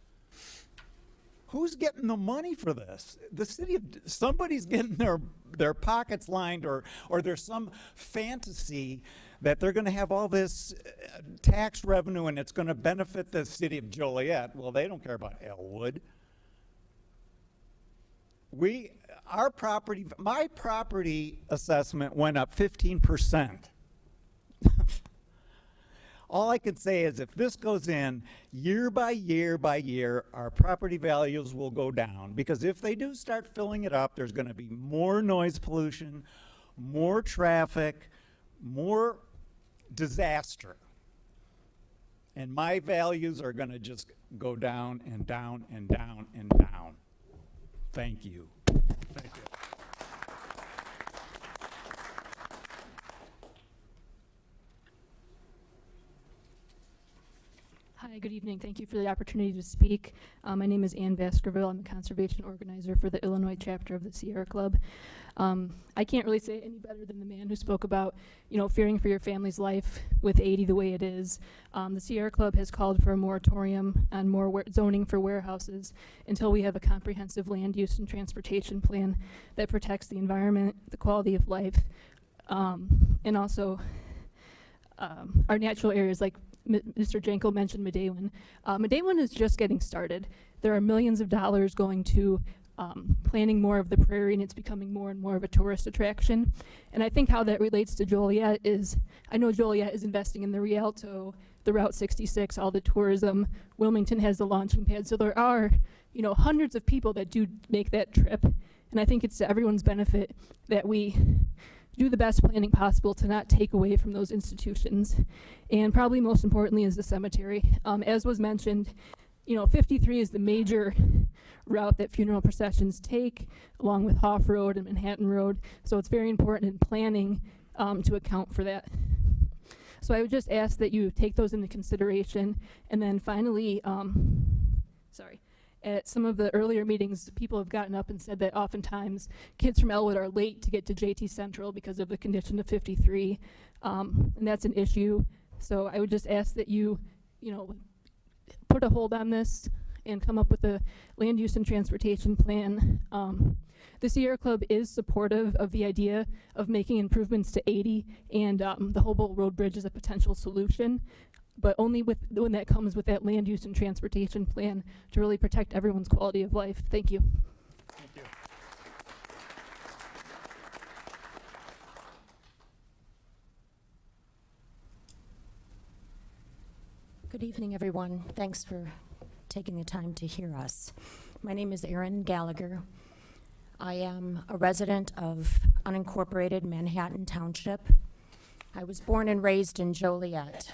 Who's getting the money for this? The city of, somebody's getting their pockets lined, or there's some fantasy that they're going to have all this tax revenue and it's going to benefit the city of Joliet. Well, they don't care about Elwood. My property assessment went up 15%. All I can say is if this goes in year by year by year, our property values will go down, because if they do start filling it up, there's going to be more noise pollution, more traffic, more disaster. And my values are going to just go down and down and down and down. Thank you. Thank you. Hi, good evening. Thank you for the opportunity to speak. My name is Ann Baskerville. I'm a conservation organizer for the Illinois chapter of the Sierra Club. I can't really say any better than the man who spoke about, fearing for your family's life with 80 the way it is. The Sierra Club has called for a moratorium on more zoning for warehouses until we have a comprehensive land use and transportation plan that protects the environment, the quality of life, and also our natural areas like Mr. Jankel mentioned Medellin. Medellin is just getting started. There are millions of dollars going to planting more of the prairie, and it's becoming more and more of a tourist attraction. And I think how that relates to Joliet is, I know Joliet is investing in the Rialto, the Route 66, all the tourism. Wilmington has the launching pad. So there are, hundreds of people that do make that trip. And I think it's to everyone's benefit that we do the best planning possible to not take away from those institutions. And probably most importantly is the cemetery. As was mentioned, 53 is the major route that funeral processions take, along with Hoff Road and Manhattan Road. So it's very important in planning to account for that. So I would just ask that you take those into consideration. And then finally, at some of the earlier meetings, people have gotten up and said that oftentimes kids from Elwood are late to get to JT Central because of the condition of 53, and that's an issue. So I would just ask that you put a hold on this and come up with a land use and transportation plan. The Sierra Club is supportive of the idea of making improvements to 80, and the Hopewell Road Bridge is a potential solution, but only when that comes with that land use and transportation plan to really protect everyone's quality of life. Thank you. Thank you. Good evening, everyone. Thanks for taking the time to hear us. My name is Erin Gallagher. I am a resident of unincorporated Manhattan Township. I was born and raised in Joliet.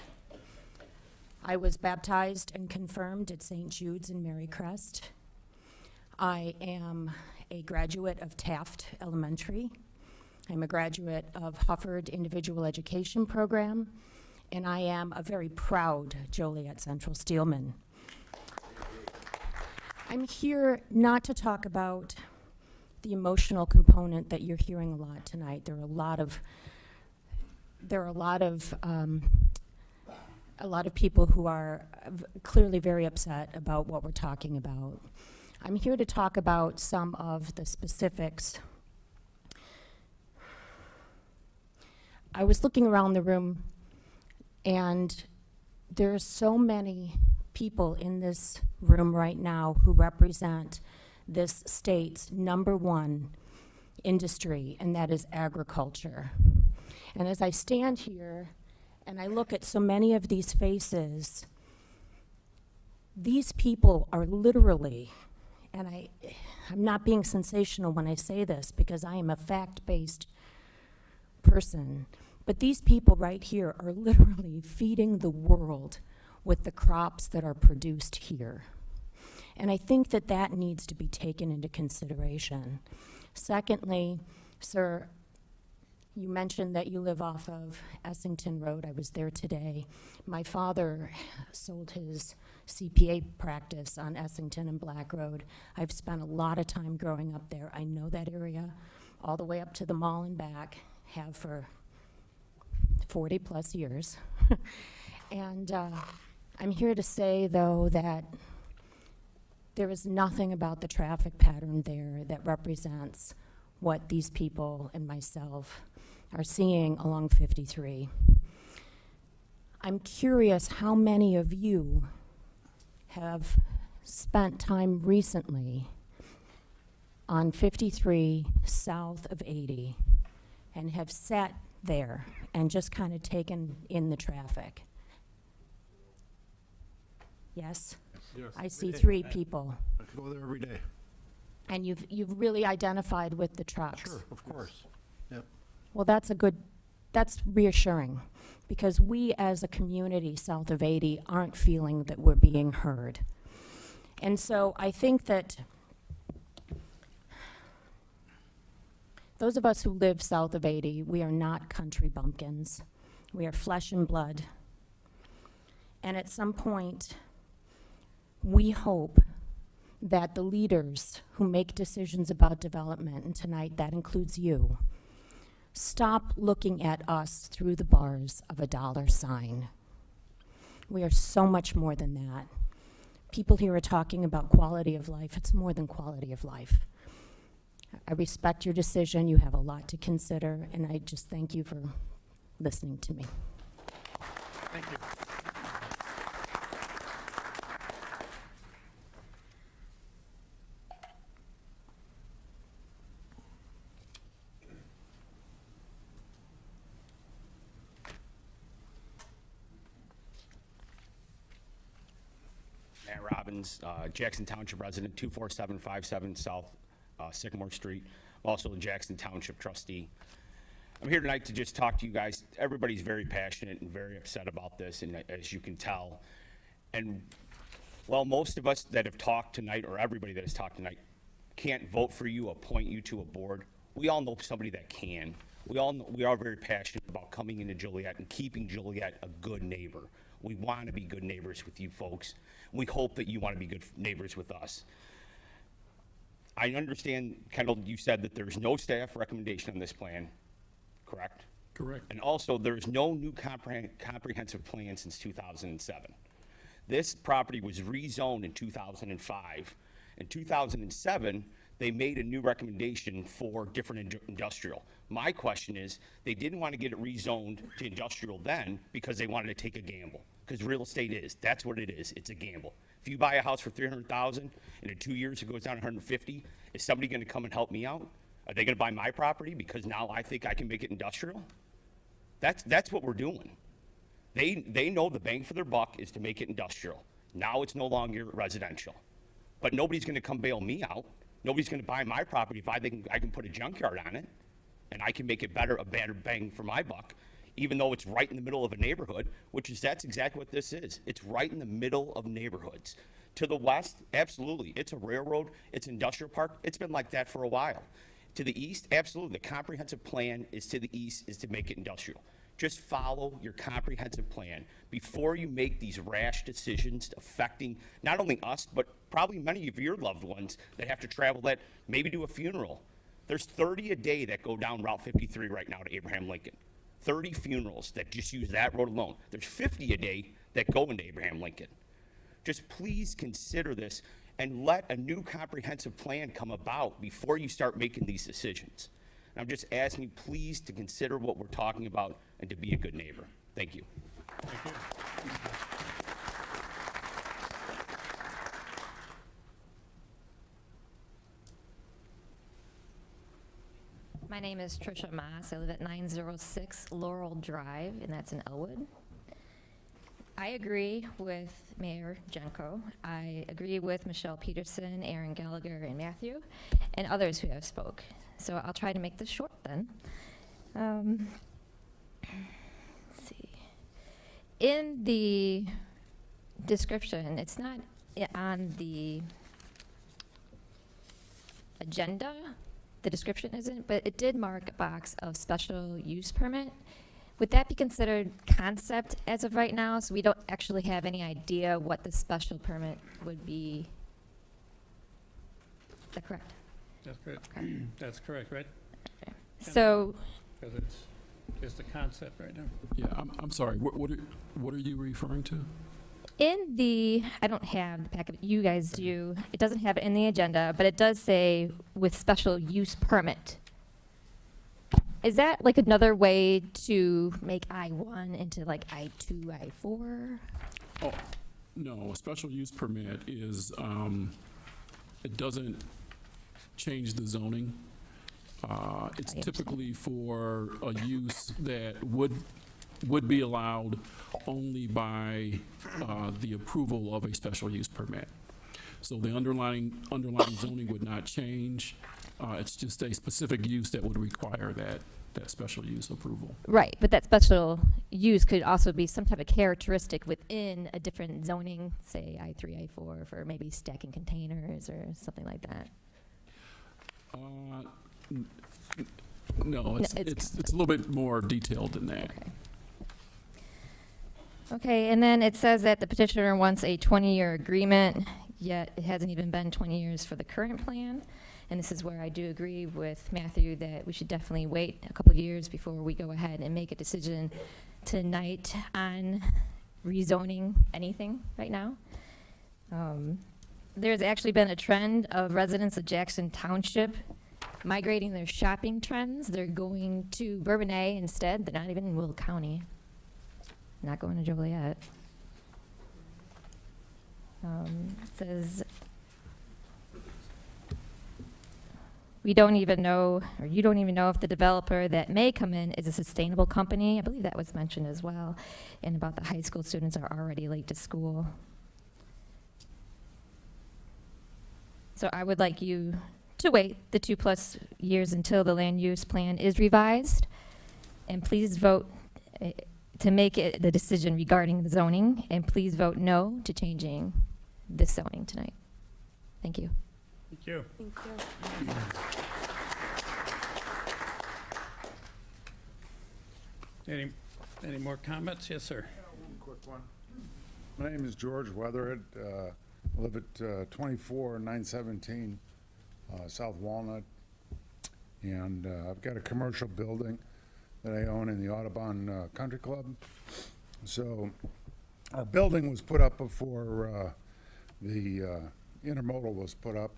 I was baptized and confirmed at St. Jude's in Marycrest. I am a graduate of Taft Elementary. I'm a graduate of Hufford Individual Education Program, and I am a very proud Joliet Central Steelman. I'm here not to talk about the emotional component that you're hearing a lot tonight. There are a lot of people who are clearly very upset about what we're talking about. I'm here to talk about some of the specifics. I was looking around the room, and there are so many people in this room right now who represent this state's #1 industry, and that is agriculture. And as I stand here and I look at so many of these faces, these people are literally, and I'm not being sensational when I say this because I am a fact-based person, but these people right here are literally feeding the world with the crops that are produced here. And I think that that needs to be taken into consideration. Secondly, sir, you mentioned that you live off of Essington Road. I was there today. My father sold his CPA practice on Essington and Black Road. I've spent a lot of time growing up there. I know that area all the way up to the mall and back, have for 40 plus years. And I'm here to say, though, that there is nothing about the traffic pattern there that represents what these people and myself are seeing along 53. I'm curious how many of you have spent time recently on 53 south of 80 and have sat there and just kind of taken in the traffic. Yes? Yes. I see 3 people. I go there every day. And you've really identified with the trucks. Sure, of course. Yep. Well, that's reassuring, because we as a community south of 80 aren't feeling that we're being heard. And so I think that those of us who live south of 80, we are not country bumpkins. We are flesh and blood. And at some point, we hope that the leaders who make decisions about development, and tonight that includes you, stop looking at us through the bars of a dollar sign. We are so much more than that. People here are talking about quality of life. It's more than quality of life. I respect your decision. You have a lot to consider, and I just thank you for listening to me. Thank you. Matt Robbins, Jackson Township resident, 24757 South Sycamore Street. I'm also a Jackson Township trustee. I'm here tonight to just talk to you guys. Everybody's very passionate and very upset about this, and as you can tell. And well, most of us that have talked tonight, or everybody that has talked tonight, can't vote for you, appoint you to a board. We all know somebody that can. We are very passionate about coming into Joliet and keeping Joliet a good neighbor. We want to be good neighbors with you folks. We hope that you want to be good neighbors with us. I understand, Kendall, you said that there's no staff recommendation on this plan, correct? Correct. And also, there's no new comprehensive plan since 2007. This property was rezoned in 2005. In 2007, they made a new recommendation for different industrial. My question is, they didn't want to get it rezoned to industrial then because they wanted to take a gamble. Because real estate that's what it is, it's a gamble. If you buy a house for $300,000 and in 2 years it goes down to 150, is somebody gonna come and help me out? Are they gonna buy my property because now I think I can make it industrial? That's what we're doing. They know the bang for their buck is to make it industrial. Now it's no longer residential. But nobody's gonna come bail me out. Nobody's gonna buy my property if I think I can put a junkyard on it and I can make it a better bang for my buck, even though it's right in the middle of a neighborhood, that's exactly what this is. It's right in the middle of neighborhoods. To the west, absolutely, it's a railroad, it's an industrial park, it's been like that for a while. To the east, absolutely, the comprehensive plan is to the east, is to make it industrial. Just follow your comprehensive plan before you make these rash decisions affecting not only us, but probably many of your loved ones that have to travel that, maybe do a funeral. There's 30 a day that go down Route 53 right now to Abraham Lincoln. 30 funerals that just use that road alone. There's 50 a day that go into Abraham Lincoln. Just please consider this and let a new comprehensive plan come about before you start making these decisions. And I'm just asking you, please, to consider what we're talking about and to be a good neighbor. Thank you. Thank you. My name is Tricia Moss. I live at 906 Laurel Drive, and that's in Elwood. I agree with Mayor Jenko. I agree with Michelle Peterson, Aaron Gallagher, and Matthew, and others who have spoke. So I'll try to make this short then. Let's see. In the description, it's not on the agenda. The description isn't, but it did mark a box of special use permit. Would that be considered concept as of right now? So we don't actually have any idea what the special permit would be. Is that correct? That's correct. Okay. That's correct, right? Okay. So, Because it's just a concept right now. Yeah, I'm sorry, what are you referring to? in the, I don't have the packet, you guys do. It doesn't have it in the agenda, but it does say with special use permit. Is that like another way to make I-1 into like I-2, I-4? Oh, no, a special use permit is, it doesn't change the zoning. It's typically for a use that would be allowed only by the approval of a special use permit. So the underlying zoning would not change. It's just a specific use that would require that special use approval. Right, but that special use could also be some type of characteristic within a different zoning, say I-3, I-4, for maybe stacking containers or something like that. No, it's a little bit more detailed than that. Okay. Okay, and then it says that the petitioner wants a 20-year agreement, yet it hasn't even been 20 years for the current plan. And this is where I do agree with Matthew that we should definitely wait a couple of years before we go ahead and make a decision tonight on rezoning anything right now. There's actually been a trend of residents of Jackson Township migrating their shopping trends. They're going to Bourbonnais instead. They're not even in Will County. Not going to Joliet. It says, we don't even know, or you don't even know if the developer that may come in is a sustainable company. I believe that was mentioned as well. And about the high school students are already late to school. So I would like you to wait the 2+ years until the land use plan is revised. And please vote to make it the decision regarding the zoning. And please vote no to changing this zoning tonight. Thank you. Thank you. Thank you. Any more comments? Yes, sir. One quick one. My name is George Weatherhead. I live at 24917 South Walnut. And I've got a commercial building that I own in the Audubon Country Club. So a building was put up before the intermodal was put up.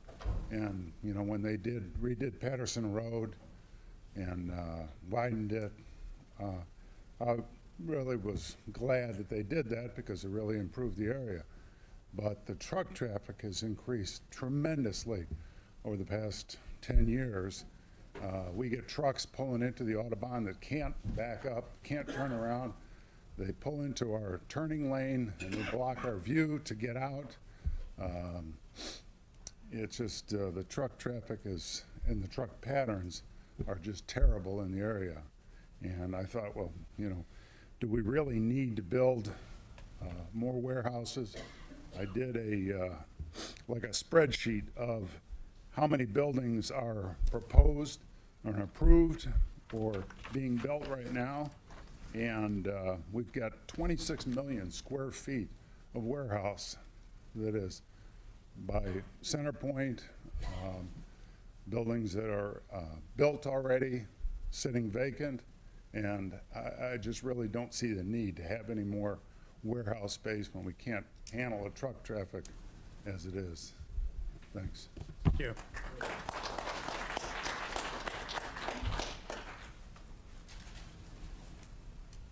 And, you know, when they redid Patterson Road and widened it, I really was glad that they did that because it really improved the area. But the truck traffic has increased tremendously over the past 10 years. We get trucks pulling into the Audubon that can't back up, can't turn around. They pull into our turning lane and they block our view to get out. It's just the truck traffic is, and the truck patterns are just terrible in the area. And I thought, well, you know, do we really need to build more warehouses? I did like a spreadsheet of how many buildings are proposed or approved or being built right now. And we've got 26 million square feet of warehouse that is by Centerpoint, buildings that are built already, sitting vacant. And I just really don't see the need to have any more warehouse space when we can't handle the truck traffic as it is. Thanks. Thank you.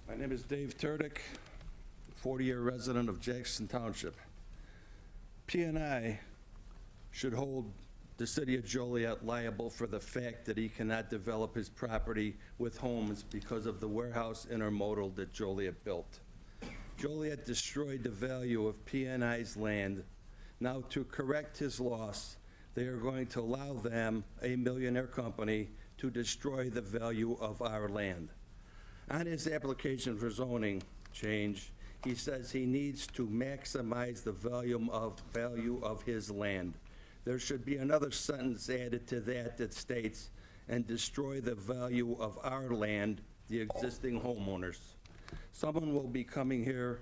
My name is Dave Turdick, 40-year resident of Jackson Township. P&I should hold the city of Joliet liable for the fact that he cannot develop his property with homes because of the warehouse intermodal that Joliet built. Joliet destroyed the value of P&I's land. Now, to correct his loss, they are going to allow them, a millionaire company, to destroy the value of our land. On his application for zoning change, he says he needs to maximize the value of his land. There should be another sentence added to that that states, and destroy the value of our land, the existing homeowners. Someone will be coming here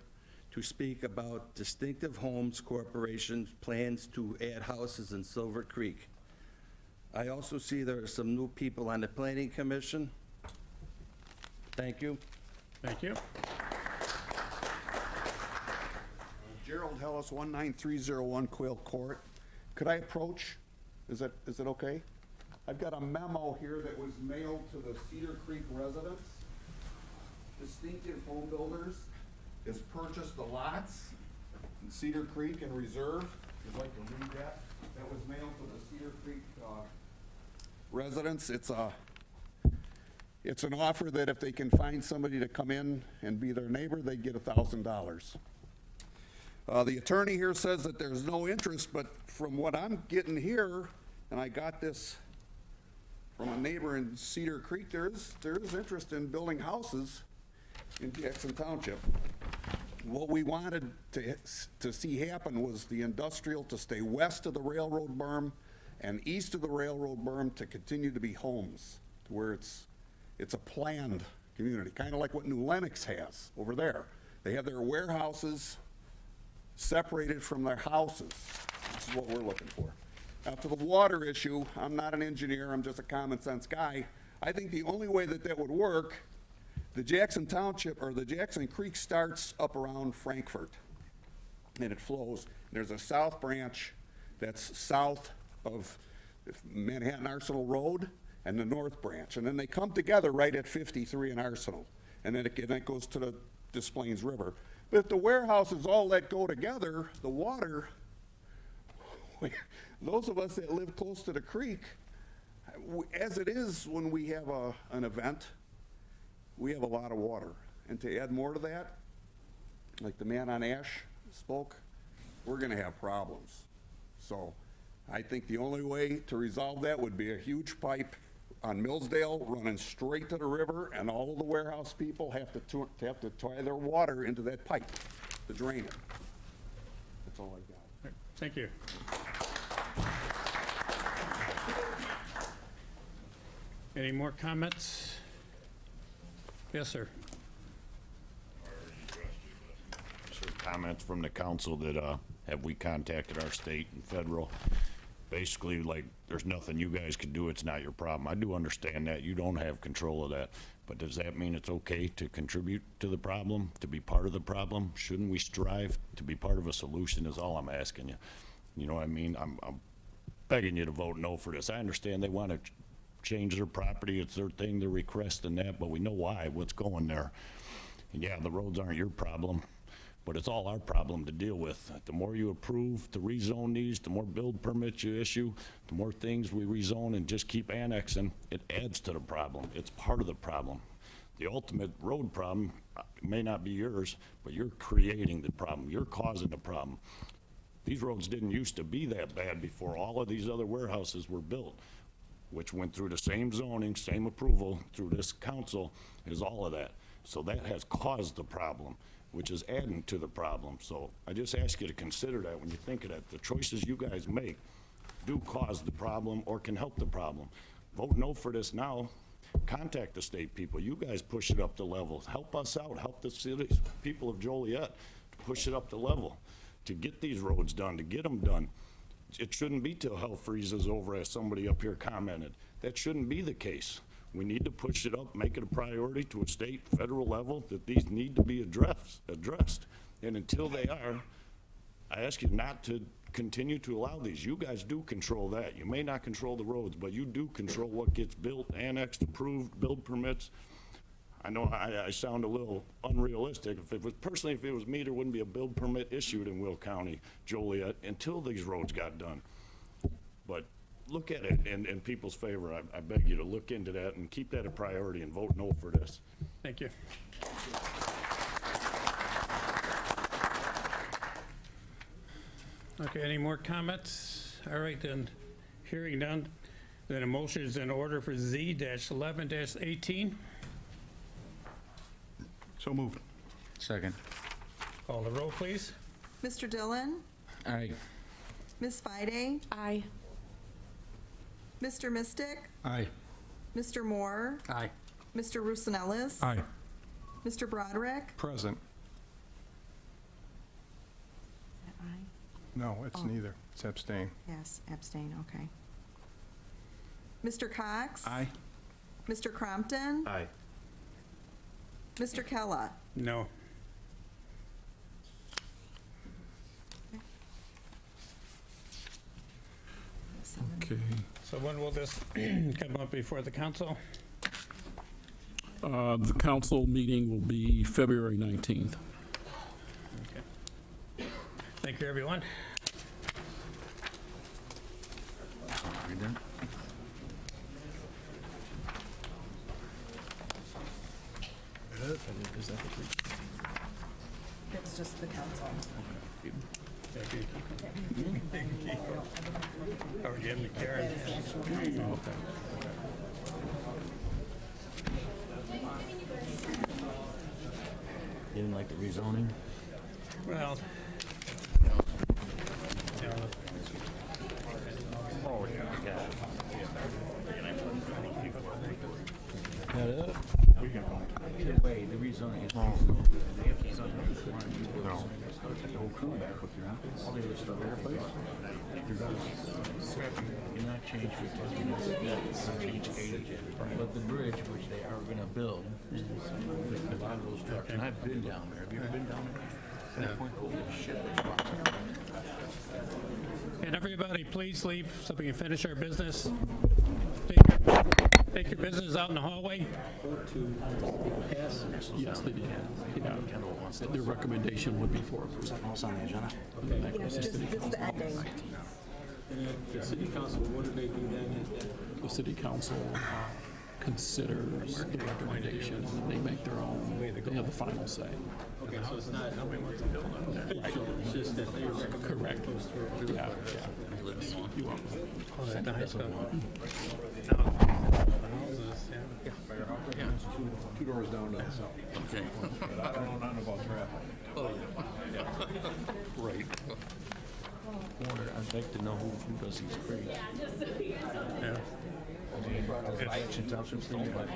to speak about Distinctive Homes Corporation's plans to add houses in Silver Creek. I also see there are some new people on the Planning Commission. Thank you. Thank you. Gerald Hellis, 19301 Quail Court. Could I approach? Is it okay? I've got a memo here that was mailed to the Cedar Creek residents. Distinctive Home Builders has purchased the lots in Cedar Creek and Reserve. If you'd like to read that. That was mailed to the Cedar Creek residents. It's an offer that if they can find somebody to come in and be their neighbor, they get $1,000. The attorney here says that there's no interest, but from what I'm getting here, and I got this from a neighbor in Cedar Creek, there is interest in building houses in Jackson Township. What we wanted to see happen was the industrial to stay west of the railroad berm and east of the railroad berm to continue to be homes, to where it's a planned community, kind of like what New Lenox has over there. They have their warehouses separated from their houses. This is what we're looking for. Now, to the water issue, I'm not an engineer, I'm just a common sense guy. I think the only way that would work, the Jackson Township, or the Jackson Creek starts up around Frankfurt, and it flows. There's a south branch that's south of Manhattan Arsenal Road, and the north branch, and then they come together right at 53 in Arsenal, and then it goes to the Des Plaines River. But if the warehouses all let go together, the water, those of us that live close to the creek, as it is when we have an event, we have a lot of water. And to add more to that, like the man on Ash spoke, we're gonna have problems. So I think the only way to resolve that would be a huge pipe on Millsdale running straight to the river, and all of the warehouse people have to tie their water into that pipe to drain it. That's all I got. Thank you. Any more comments? Yes, sir. comments from the council that, have we contacted our state and federal? Basically, like, there's nothing you guys can do, it's not your problem. I do understand that, you don't have control of that. But does that mean it's okay to contribute to the problem, to be part of the problem? Shouldn't we strive to be part of a solution is all I'm asking you. You know what I mean? I'm begging you to vote no for this. I understand they want to change their property, it's their thing, they're requesting that, but we know why, what's going there. And yeah, the roads aren't your problem, but it's all our problem to deal with. The more you approve to rezone these, the more build permits you issue, the more things we rezone and just keep annexing, it adds to the problem. It's part of the problem. The ultimate road problem may not be yours, but you're creating the problem. You're causing the problem. These roads didn't used to be that bad before all of these other warehouses were built, which went through the same zoning, same approval through this council as all of that. So that has caused the problem, which is adding to the problem. So I just ask you to consider that when you think of that. The choices you guys make do cause the problem or can help the problem. Vote no for this now. Contact the state people. You guys push it up the level. Help us out. Help the cities, people of Joliet to push it up the level, to get these roads done, to get them done. It shouldn't be till hell freezes over, as somebody up here commented. That shouldn't be the case. We need to push it up, make it a priority to a state, federal level, that these need to be addressed. And until they are, I ask you not to continue to allow these. You guys do control that. You may not control the roads, but you do control what gets built, annexed, approved, build permits. I know I sound a little unrealistic. If it was me, there wouldn't be a build permit issued in Will County, Joliet, until these roads got done. But look at it in people's favor. I beg you to look into that and keep that a priority and vote no for this. Thank you. Okay, any more comments? All right, then, hearing none, then a motion is in order for Z-11-18. So moved. Second. Call the roll, please. Mr. Dillon? Aye. Ms. Fide? Aye. Mr. Mystic? Aye. Mr. Moore? Aye. Mr. Roosonellis? Aye. Mr. Broderick? Present. No, it's neither. It's abstain. Yes, abstain, okay. Mr. Cox? Aye. Mr. Crompton? Aye. Mr. Kella? No. Okay. So when will this come up before the council? The council meeting will be February 19th. Okay. Thank you, everyone. It's just the council. Oh, you have the Karen. You didn't like the rezoning? Well, Oh, yeah. Either way, the rezoning is. They have to no. The whole crew back with your all they was stuff there, please. You're not changed not change age, but the bridge which they are gonna build, a lot of those trucks, and I've been down there. Have you ever been down there? That point, holy shit. and everybody, please leave so we can finish our business. Take your business out in the hallway. Yes, they did. Yeah. Their recommendation would be for approval. What's on the agenda? Yes, just the ending. The city council, what do they do then? The city council considers the recommendation, and they make their own, they have the final say. Okay, so it's not nobody wants to build on it. Right. It's just that they recommend. Correct. Yeah, You want Oh, that's the high school. Two doors down now. Okay. I don't know nothing about traffic. Oh, yeah. Right. I'd like to know who does these crates. Yeah. Action Township thing, but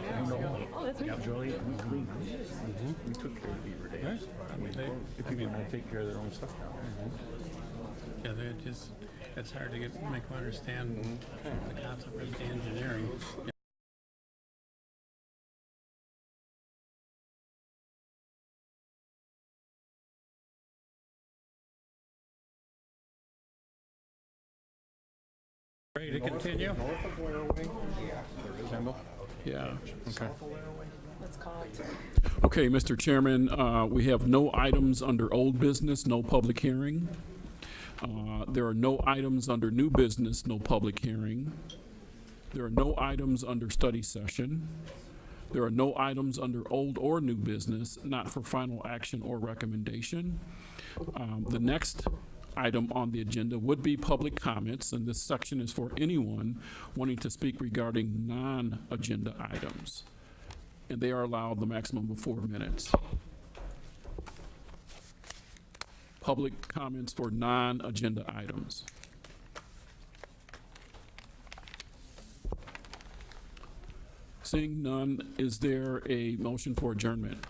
you know, Joliet, we clean them. We took care of Beaver Dams. I mean, They take care of their own stuff now. yeah, it's hard to make them understand the concept of engineering. Ready to continue? North of Laraway? Kendall? Yeah. Okay. Okay, Mr. Chairman, we have no items under old business, no public hearing. There are no items under new business, no public hearing. There are no items under study session. There are no items under old or new business, not for final action or recommendation. The next item on the agenda would be public comments, and this section is for anyone wanting to speak regarding non-agenda items. And they are allowed the maximum of 4 minutes. Public comments for non-agenda items. Seeing none, is there a motion for adjournment?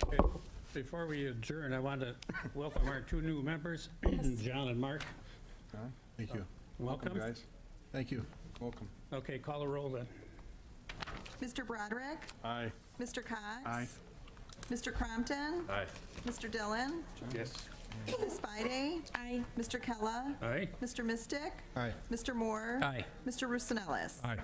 Okay, before we adjourn, I want to welcome our two new members, John and Mark. Thank you. Welcome. guys. Thank you. Welcome. Okay, call the roll then. Mr. Broderick? Aye. Mr. Cox? Aye. Mr. Crompton? Aye. Mr. Dillon? Yes. Ms. Spidey? Aye. Mr. Kella? Aye. Mr. Mystic? Aye. Mr. Moore? Aye. Mr. Roosevelt? Aye.